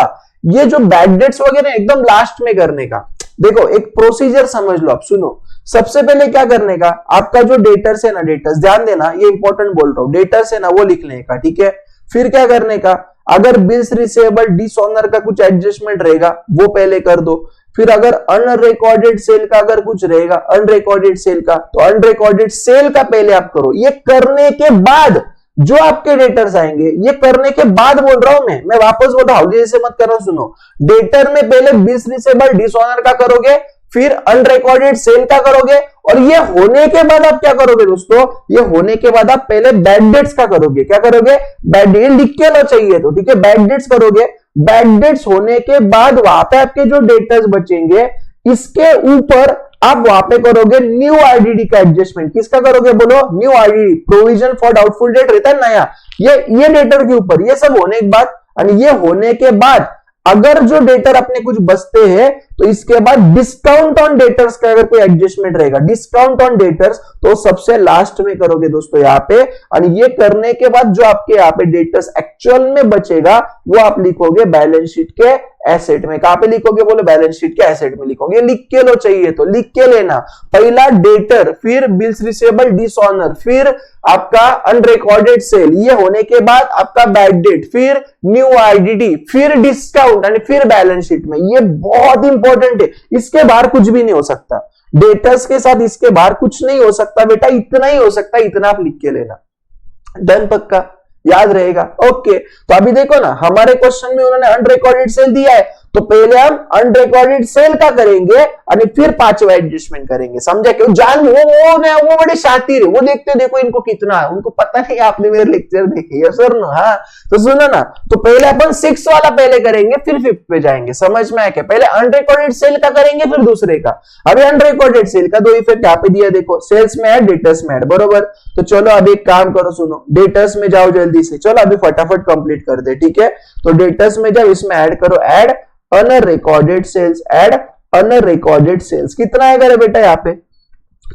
Speaker 1: ये जो बैड डेट्स वगैरह एकदम लास्ट में करने का, देखो एक प्रोसीजर समझ लो आप, सुनो। सबसे पहले क्या करने का, आपका जो डेटर्स है ना, डेटर्स ध्यान देना, ये इंपॉर्टेंट बोल रहा हूं, डेटर्स है ना वो लिखने का, ठीक है। फिर क्या करने का, अगर बिल्स रिसीवेबल डिसऑनर का कुछ एडजस्टमेंट रहेगा वो पहले कर दो। फिर अगर अनरिकॉर्डेड सेल का अगर कुछ रहेगा, अनरिकॉर्डेड सेल का, तो अनरिकॉर्डेड सेल का पहले आप करो। ये करने के बाद जो आपके डेटर्स आएंगे, ये करने के बाद बोल रहा हूं मैं वापस बोल रहा हूं, जैसे मत करना, सुनो। डेटर में पहले बिल्स रिसीवेबल डिसऑनर का करोगे, फिर अनरिकॉर्डेड सेल का करोगे, और ये होने के बाद आप क्या करोगे दोस्तों, ये होने के बाद आप पहले बैड डेट्स का करोगे। क्या करोगे, बैड डेट लिख के लो चाहिए तो, ठीक है, बैड डेट्स करोगे। बैड डेट्स होने के बाद वहां पे आपके जो डेटर्स बचेंगे, इसके ऊपर आप वहां पे करोगे न्यू आईडीडी का एडजस्टमेंट। किसका करोगे बोलो, new IDD, provision for doubtful debt रहता है नया, ये डेटर के ऊपर। ये सब होने के बाद, और ये होने के बाद अगर जो डेटर अपने कुछ बचते हैं, तो इसके बाद डिस्काउंट ऑन डेटर्स का अगर कोई एडजस्टमेंट रहेगा, डिस्काउंट ऑन डेटर्स, तो सबसे लास्ट में करोगे दोस्तों यहाँ पे। और ये करने के बाद जो आपके यहाँ पे डेटर्स एक्चुअल में बचेगा, वो आप लिखोगे बैलेंस शीट के एसेट में। कहां पे लिखोगे बोलो, बैलेंस शीट के एसेट में लिखोगे। लिख के लो चाहिए तो, लिख के लेना, पहला डेटर, फिर बिल्स रिसीवेबल डिसऑनर, फिर आपका अनरिकॉर्डेड सेल, ये होने के बाद आपका बैड डेट, फिर न्यू आईडीडी, फिर डिस्काउंट, और फिर बैलेंस शीट में। ये बहुत इंपॉर्टेंट है, इसके बाहर कुछ भी नहीं हो सकता। डेटर्स के साथ इसके बाहर कुछ नहीं हो सकता बेटा, इतना ही हो सकता है, इतना आप लिख के लेना। डन, पक्का याद रहेगा। ओके, तो अभी देखो ना, हमारे क्वेश्चन में उन्होंने अनरिकॉर्डेड सेल दिया है, तो पहले हम अनरिकॉर्डेड सेल का करेंगे और फिर पांचवा एडजस्टमेंट करेंगे, समझा? क्यों? जान वो बड़े शातिर है, वो देखते देखो इनको कितना है, उनको पता नहीं आपने मेरे लेक्चर देखे या सर ना। हाँ, तो सुनो ना, तो पहले अपन 6 वाला पहले करेंगे, फिर 5 पे जाएंगे, समझ में आया क्या? पहले अनरिकॉर्डेड सेल का करेंगे, फिर दूसरे का। अभी अनरिकॉर्डेड सेल का दो इफेक्ट यहाँ पे दिया, देखो, सेल्स में ऐड, डेटर्स में ऐड, बरोबर। तो चलो अभी एक काम करो, सुनो, डेटर्स में जाओ जल्दी से, चलो अभी फटाफट कंप्लीट कर दे, ठीक है? तो डेटर्स में जाओ, इसमें ऐड करो, add unrecorded sales, add unrecorded sales. कितना आएगा रे बेटा यहाँ पे?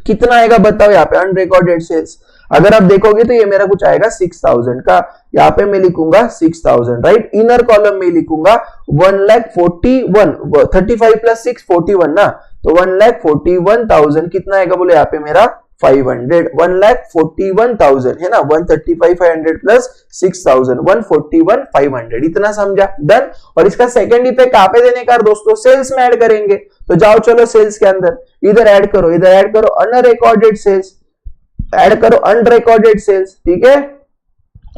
Speaker 1: कितना आएगा बताओ यहाँ पे? अनरिकॉर्डेड सेल्स अगर आप देखोगे तो ये मेरा कुछ आएगा 6000 का, यहाँ पे मैं लिखूंगा 6000, राइट? इनर कॉलम में लिखूंगा 1,41,000, 35 प्लस 6 41 ना, तो 1,41,000 कितना आएगा बोले यहाँ पे मेरा 500, 1,41,000 है ना, 135,500 प्लस 6,000, 141,500, इतना समझा? डन। और इसका सेकंड इफेक्ट कहां पे देने का दोस्तों? सेल्स में ऐड करेंगे। तो जाओ चलो सेल्स के अंदर, इधर ऐड करो, इधर ऐड करो अनरिकॉर्डेड सेल्स, ऐड करो अनरिकॉर्डेड सेल्स, ठीक है?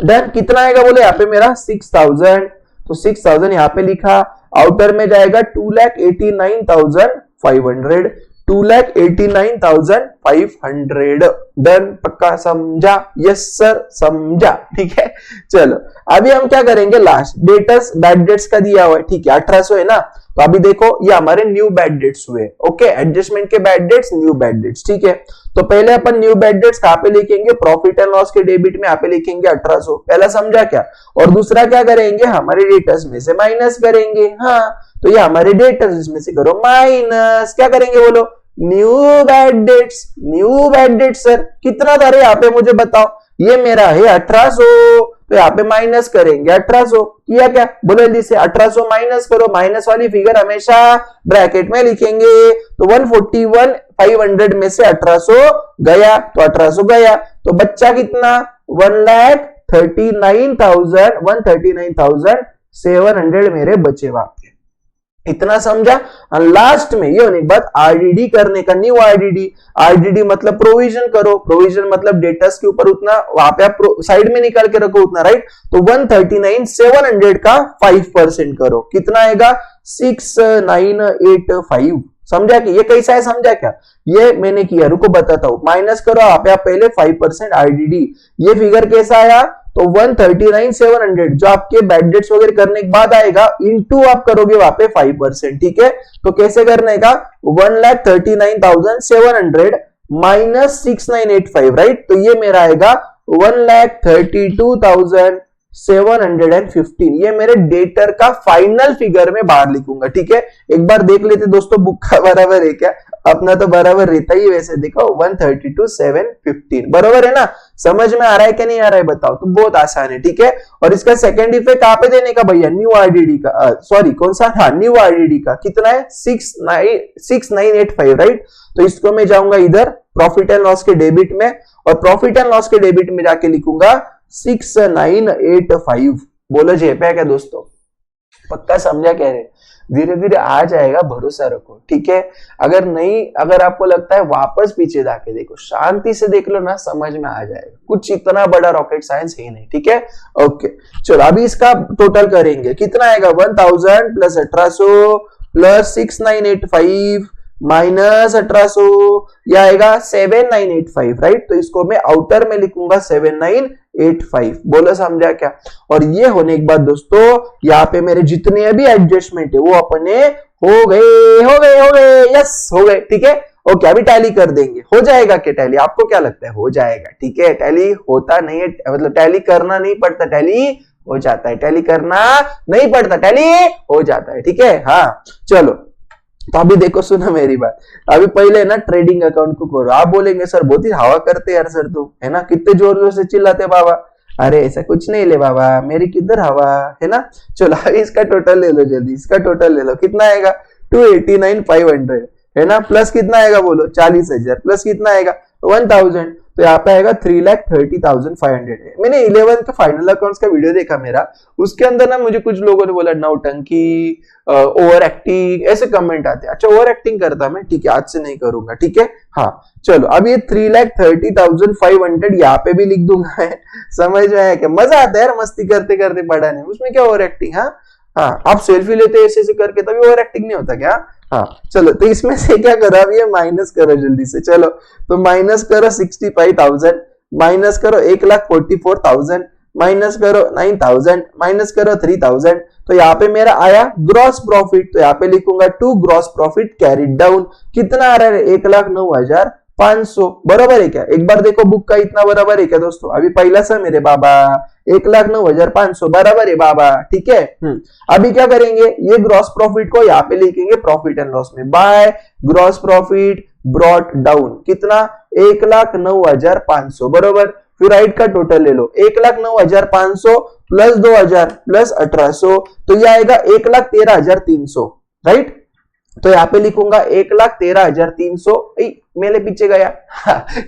Speaker 1: डन। कितना आएगा बोले यहाँ पे मेरा 6000, तो 6000 यहाँ पे लिखा, आउटर में जाएगा 2,89,500, 2,89,500। डन, पक्का समझा? यस सर, समझा, ठीक है? चलो अभी हम क्या करेंगे, लास्ट डेटर्स, बैड डेट्स का दिया हुआ है, ठीक है, 1800 है ना, तो अभी देखो ये हमारे न्यू बैड डेट्स हुए, ओके, एडजस्टमेंट के bad debts, new bad debts, ठीक है? तो पहले अपन न्यू बैड डेट्स कहां पे लिखेंगे? प्रॉफिट एंड लॉस के डेबिट में यहाँ पे लिखेंगे 1800, पहला समझा क्या? और दूसरा क्या करेंगे, हमारे डेटर्स में से माइनस करेंगे। हाँ, तो ये हमारे डेटर्स में से करो माइनस, क्या करेंगे बोलो? New bad debts, new bad debts. Sir कितना था रे यहाँ पे मुझे बताओ? ये मेरा है 1800, तो यहाँ पे माइनस करेंगे 1800, किया क्या? बोलो जल्दी से, 1800 माइनस करो, माइनस वाली फिगर हमेशा ब्रैकेट में लिखेंगे। तो 141,500 में से 1800 गया, तो 1800 गया, तो बच्चा कितना? 1,39,700 मेरे बचे वहां पे, इतना समझा? लास्ट में ये होने के बाद आरडीडी करने का, न्यू आरडीडी, आरडीडी मतलब प्रोविजन करो, प्रोविजन मतलब डेटर्स के ऊपर उतना वहां पे आप साइड में निकाल के रखो उतना, राइट? तो 139,700 का 5% करो, कितना आएगा? 6,985, समझा? कि ये कैसा है, समझा क्या? ये मैंने किया, रुको बताता हूं, माइनस करो आप पहले 5% आरडीडी, ये फिगर कैसा आया? तो 139,700 जो आपके बैड डेट्स वगैरह करने के बाद आएगा, इनटू आप करोगे वहां पे 5%, ठीक है? तो कैसे करने का? 1,39,700 माइनस 6,985, राइट? तो ये मेरा आएगा 1,32,715, ये मेरे डेटर का फाइनल फिगर में बाहर लिखूंगा, ठीक है? एक बार देख लेते दोस्तों, बुक का बराबर है क्या? अपना तो बराबर रहता ही, वैसे देखो 132,715 बराबर है ना? समझ में आ रहा है क्या नहीं आ रहा है बताओ? तो बहुत आसान है, ठीक है? और इसका सेकंड इफेक्ट कहां पे देने का भैया? न्यू आरडीडी का, सॉरी कौन सा? हाँ, न्यू आरडीडी का कितना है? 6,985, राइट? तो इसको मैं जाऊंगा इधर प्रॉफिट एंड लॉस के डेबिट में, और प्रॉफिट एंड लॉस के डेबिट में जाके लिखूंगा 6,985। बोलो जे पे क्या दोस्तों? पक्का समझा कह रहे? धीरे धीरे आ जाएगा, भरोसा रखो, ठीक है? अगर नहीं, अगर आपको लगता है वापस पीछे जाके देखो, शांति से देख लो ना, समझ में आ जाएगा। कुछ इतना बड़ा रॉकेट साइंस है नहीं, ठीक है? ओके, चलो अभी इसका टोटल करेंगे, कितना आएगा? 1000 प्लस 1800 प्लस 6,985 माइनस 1800, यह आएगा 7,985, राइट? तो इसको मैं आउटर में लिखूंगा 7,985, बोलो समझा क्या? और ये होने के बाद दोस्तों यहाँ पे मेरे जितने भी एडजस्टमेंट है वो अपने हो गए, यस हो गए, ठीक है? ओके, अभी टैली कर देंगे, हो जाएगा क्या टैली? आपको क्या लगता है? हो जाएगा, ठीक है? टैली होता नहीं है, मतलब टैली करना नहीं पड़ता, टैली हो जाता है, टैली करना नहीं पड़ता, टैली हो जाता है, ठीक है? हाँ चलो, तो अभी देखो, सुनो मेरी बात, अभी पहले ना ट्रेडिंग अकाउंट को करो। आप बोलेंगे सर बहुत ही हवा करते यार सर, तू है ना, कितने जोर जोर से चिल्लाते बाबा। अरे ऐसा कुछ नहीं ले बाबा, मेरी किधर हवा है ना। चलो अभी इसका टोटल ले लो जल्दी, इसका टोटल ले लो, कितना आएगा? 289,500 है ना, प्लस कितना आएगा बोलो? 40,000 प्लस कितना आएगा? 1,000, तो यहाँ पे आएगा 3,30,500। मैंने 11 का फाइनल अकाउंट्स का वीडियो देखा मेरा, उसके अंदर ना मुझे कुछ लोगों ने बोला नौटंकी, ओवर एक्टिंग, ऐसे कमेंट आते हैं। अच्छा ओवर एक्टिंग करता मैं, ठीक है आज से नहीं करूंगा, ठीक है। हाँ चलो अब ये 3,30,500 यहाँ पे भी लिख दूंगा मैं। समझ में आया क्या? मजा आता है यार मस्ती करते करते पढ़ाने में, उसमें क्या ओवर एक्टिंग। हाँ आप सेल्फी लेते ऐसे ऐसे करके, तभी ओवर एक्टिंग नहीं होता क्या? हाँ चलो तो इसमें से क्या करो, अब ये माइनस करो जल्दी से। चलो तो माइनस करो 65,000, माइनस करो 1,44,000, माइनस करो 9,000, माइनस करो 3,000। तो यहाँ पे मेरा आया ग्रॉस प्रॉफिट, तो यहाँ पे लिखूंगा to gross profit carried down. कितना आ रहा है? 1,09,500। बराबर है क्या? एक बार देखो बुक का इतना बराबर है क्या दोस्तों? अभी पहला सा मेरे बाबा 1,09,500 बराबर है बाबा, ठीक है। अभी क्या करेंगे, ये ग्रॉस प्रॉफिट को यहाँ पे लिखेंगे प्रॉफिट एंड लॉस में, by gross profit brought down. कितना? 1,09,500 बरोबर। फिर राइट का टोटल ले लो, 1,09,500 प्लस 2,000 प्लस 1,800, तो ये आएगा 1,13,300, राइट। तो यहाँ पे लिखूंगा 1,13,300, मेरे पीछे गया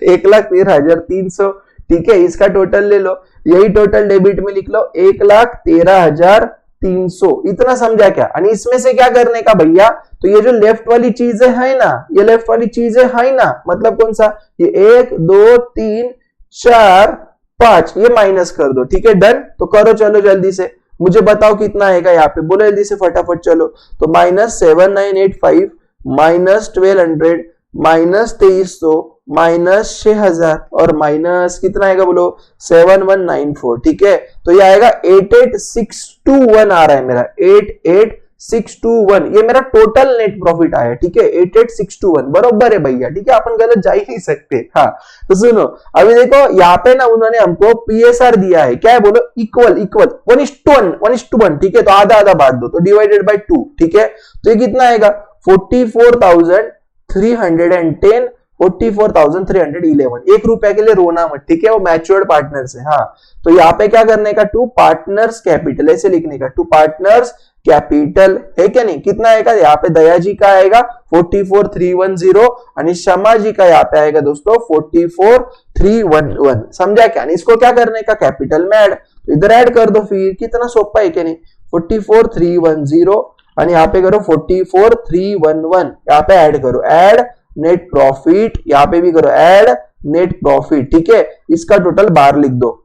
Speaker 1: 1,13,300, ठीक है। इसका टोटल ले लो, यही टोटल डेबिट में लिख लो 1,13,300। इतना समझा क्या? और इसमें से क्या करने का भैया, तो ये जो लेफ्ट वाली चीजें है ना, ये लेफ्ट वाली चीजें है ना, मतलब कौन सा, ये 1 2 3 4 5, ये माइनस कर दो, ठीक है। डन। तो करो चलो जल्दी से, मुझे बताओ कितना आएगा यहाँ पे, बोलो जल्दी से फटाफट। चलो तो -7,985 माइनस 1,200 माइनस 2,300 माइनस 6,000 और माइनस कितना आएगा बोलो 7,194, ठीक है। तो ये आएगा 88,621 आ रहा है मेरा, 88,621, ये मेरा टोटल नेट प्रॉफिट आया, ठीक है। 88,621 बरोबर है भैया, ठीक है। अपन गलत जा ही नहीं सकते। हाँ तो सुनो अभी देखो यहाँ पे ना उन्होंने हमको पीएसआर दिया है, क्या है बोलो, इक्वल 1:1, ठीक है। तो आधा आधा बांट दो, तो डिवाइडेड बाय 2, ठीक है। तो ये कितना आएगा 44,310 44,311। 1 रुपए के लिए रोना मत, ठीक है, वो मैच्योर्ड पार्टनर से। हाँ तो यहाँ पे क्या करने का, टू पार्टनर्स कैपिटल ऐसे लिखने का, टू पार्टनर्स कैपिटल है क्या नहीं। कितना आएगा यहाँ पे, दया जी का आएगा 44,310 और शमा जी का यहाँ पे आएगा दोस्तों 44,311। समझा क्या? इसको क्या करने का, कैपिटल में ऐड, तो इधर ऐड कर दो फिर, कितना सोपा है क्या नहीं। 44,310 और यहाँ पे करो 44,311, यहाँ पे ऐड करो, ऐड नेट प्रॉफिट, यहाँ पे भी करो ऐड नेट प्रॉफिट, ठीक है। इसका टोटल बार लिख दो,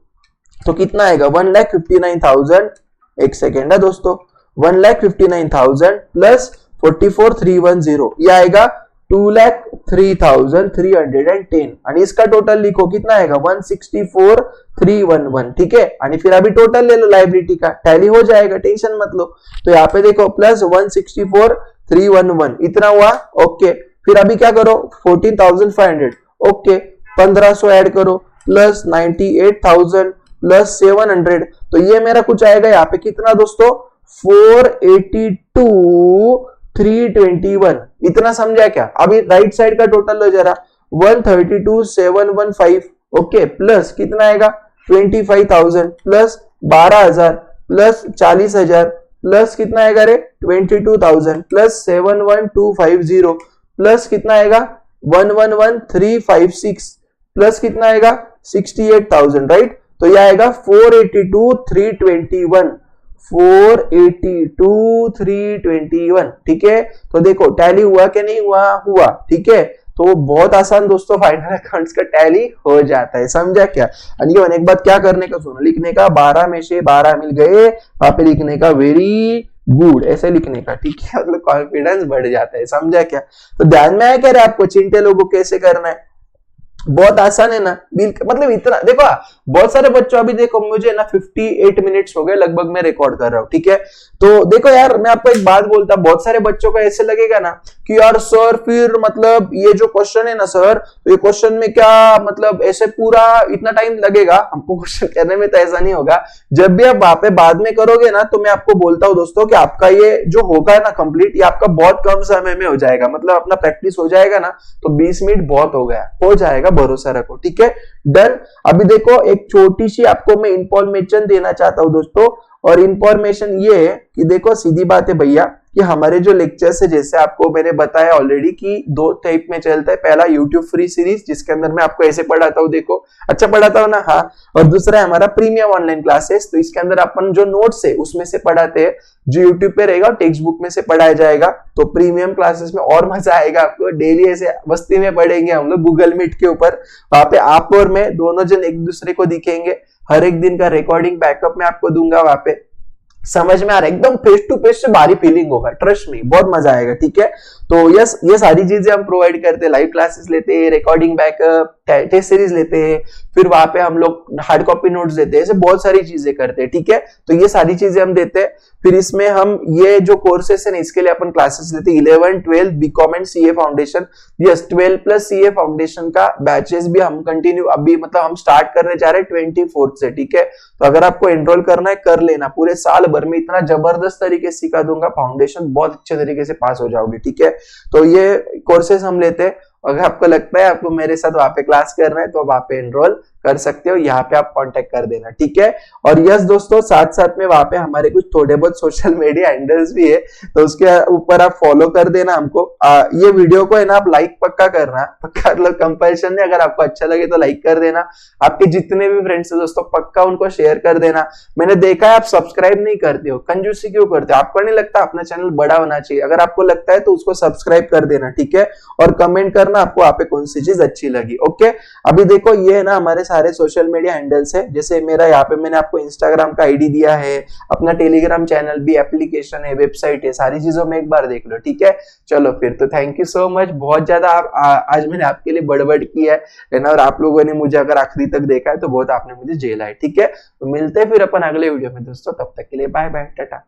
Speaker 1: तो कितना आएगा 1,59,000, एक सेकेंड है दोस्तों, 1,59,000 प्लस 44,310, ये आएगा 2,03,310 और इसका टोटल लिखो, कितना आएगा 164,311, ठीक है। और फिर अभी टोटल ले लो लाइबिलिटी का, टैली हो जाएगा, टेंशन मत लो। तो यहाँ पे देखो प्लस 164,311 इतना हुआ, ओके। फिर अभी क्या करो 14,500, ओके, 1,500 ऐड करो प्लस 98,000 प्लस 700, तो ये मेरा कुछ आएगा यहाँ पे कितना दोस्तों 482,321। इतना समझा क्या? अभी राइट साइड का टोटल लो जरा, 132,715, ओके, प्लस कितना आएगा 25,000 प्लस 12,000 प्लस 40,000 प्लस कितना आएगा रे 22,000 प्लस 71250 प्लस कितना आएगा 111,356 प्लस कितना आएगा 68,000, राइट। तो यह आएगा 482,321, 482,321, ठीक है। तो देखो टैली हुआ कि नहीं हुआ, हुआ, ठीक है। तो बहुत आसान दोस्तों फाइनल अकाउंट्स का टैली हो जाता है, समझा क्या। और एक बात क्या करने का, सुनो, लिखने का 12 में से 12 मिल गए, वहां पे लिखने का वेरी गुड ऐसे लिखने का, ठीक है, मतलब कॉन्फिडेंस बढ़ जाता है, समझा क्या। तो ध्यान में आया क्या रे आपको, चिंटे लोगों कैसे करना है, बहुत आसान है ना, मतलब इतना देखो, बहुत सारे बच्चों, अभी देखो मुझे ना 58 मिनट्स हो गए लगभग मैं रिकॉर्ड कर रहा हूँ, ठीक है। तो देखो यार मैं आपको एक बात बोलता, बहुत सारे बच्चों को ऐसे लगेगा ना कि यार सर फिर मतलब ये जो क्वेश्चन है ना सर, तो ये क्वेश्चन में क्या मतलब ऐसे पूरा इतना टाइम लगेगा हमको क्वेश्चन करने में, तो ऐसा नहीं होगा। जब भी आप वहां पे बाद में करोगे ना, तो मैं आपको बोलता हूँ दोस्तों कि आपका ये जो होगा ना कंप्लीट, ये आपका बहुत कम समय में हो जाएगा, मतलब अपना प्रैक्टिस हो जाएगा ना, तो 20 मिनट बहुत हो गया, हो जाएगा, भरोसा रखो, ठीक है, डन। अभी देखो एक छोटी सी आपको मैं इंफॉर्मेशन देना चाहता हूं दोस्तों, और इंफॉर्मेशन ये है कि देखो सीधी बात है भैया कि हमारे जो लेक्चर्स है, जैसे आपको मैंने बताया ऑलरेडी कि दो टाइप में चलता है। पहला यूट्यूब फ्री सीरीज, जिसके अंदर मैं आपको ऐसे पढ़ाता हूँ, देखो अच्छा पढ़ाता हूँ ना, हाँ। और दूसरा है हमारा प्रीमियम ऑनलाइन क्लासेस, तो इसके अंदर अपन जो नोट्स है उसमें से पढ़ाते हैं, जो यूट्यूब पे रहेगा टेक्स्ट बुक में से पढ़ाया जाएगा। तो प्रीमियम क्लासेस में और मजा आएगा आपको, डेली ऐसे मस्ती में पढ़ेंगे हम लोग गूगल मीट के ऊपर। वहां पे आप और मैं दोनों जन एक दूसरे को दिखेंगे, हर एक दिन का रिकॉर्डिंग बैकअप मैं आपको दूंगा वहां पे। समझ में आ रहा है, एकदम फेस टू फेस से भारी फीलिंग होगा, ट्रस्ट में बहुत मजा आएगा, ठीक है। तो यस, ये सारी चीजें हम प्रोवाइड करते हैं, लाइव क्लासेस लेते हैं, रिकॉर्डिंग बैकअप, टेस्ट सीरीज लेते हैं, फिर वहां पे हम लोग हार्ड कॉपी नोट्स देते हैं, ऐसे बहुत सारी चीजें करते हैं, ठीक है। तो ये सारी चीजें हम देते हैं। फिर इसमें हम ये जो कोर्सेस है इसके लिए अपन क्लासेस लेते हैं 11, 12 BCom and CA foundation. Yes, 12 plus CA foundation का बैचेस भी हम कंटिन्यू अभी मतलब हम स्टार्ट करने जा रहे हैं 24 से, ठीक है। तो अगर आपको एनरोल करना है कर लेना, पूरे साल भर में इतना जबरदस्त तरीके से सिखा दूंगा, फाउंडेशन बहुत अच्छे तरीके से पास हो जाओगे, ठीक है। तो ये कोर्सेस हम लेते हैं। अगर आपको लगता है आपको मेरे साथ वहां पे क्लास करना है तो वहां पे एनरोल कर सकते हो, यहाँ पे आप कांटेक्ट कर देना, ठीक है। और यस दोस्तों, साथ साथ में वहां पे हमारे कुछ थोड़े बहुत सोशल मीडिया हैंडल्स भी है, तो उसके ऊपर आप फॉलो कर देना हमको। ये वीडियो को है ना आप लाइक पक्का करना, पक्का मतलब कंपल्शन नहीं, अगर आपको अच्छा लगे तो लाइक कर देना। आपके जितने भी फ्रेंड्स है दोस्तों पक्का उनको शेयर कर देना। मैंने देखा है आप सब्सक्राइब नहीं करते हो, कंजूसी क्यों करते हो? आपको नहीं लगता अपना चैनल बड़ा होना चाहिए? अगर आपको लगता है तो उसको सब्सक्राइब कर देना, ठीक है। और कमेंट करना आपको वहां पे कौन सी चीज अच्छी लगी, ओके। अभी देखो ये है ना हमारे सारे सोशल मीडिया हैंडल्स है, जैसे मेरा यहाँ पे मैंने आपको इंस्टाग्राम का आईडी दिया है, अपना टेलीग्राम चैनल भी, एप्लीकेशन है, वेबसाइट है, सारी चीजों में एक बार देख लो, ठीक है। चलो फिर तो थैंक यू सो मच, बहुत ज्यादा आज मैंने आपके लिए बड़बड़ की है ना, और आप लोगों ने मुझे अगर आखिरी तक देखा है तो बहुत आपने मुझे झेला है, ठीक है। तो मिलते हैं फिर अपन अगले वीडियो में दोस्तों, तब तक के लिए बाय बाय, टाटा।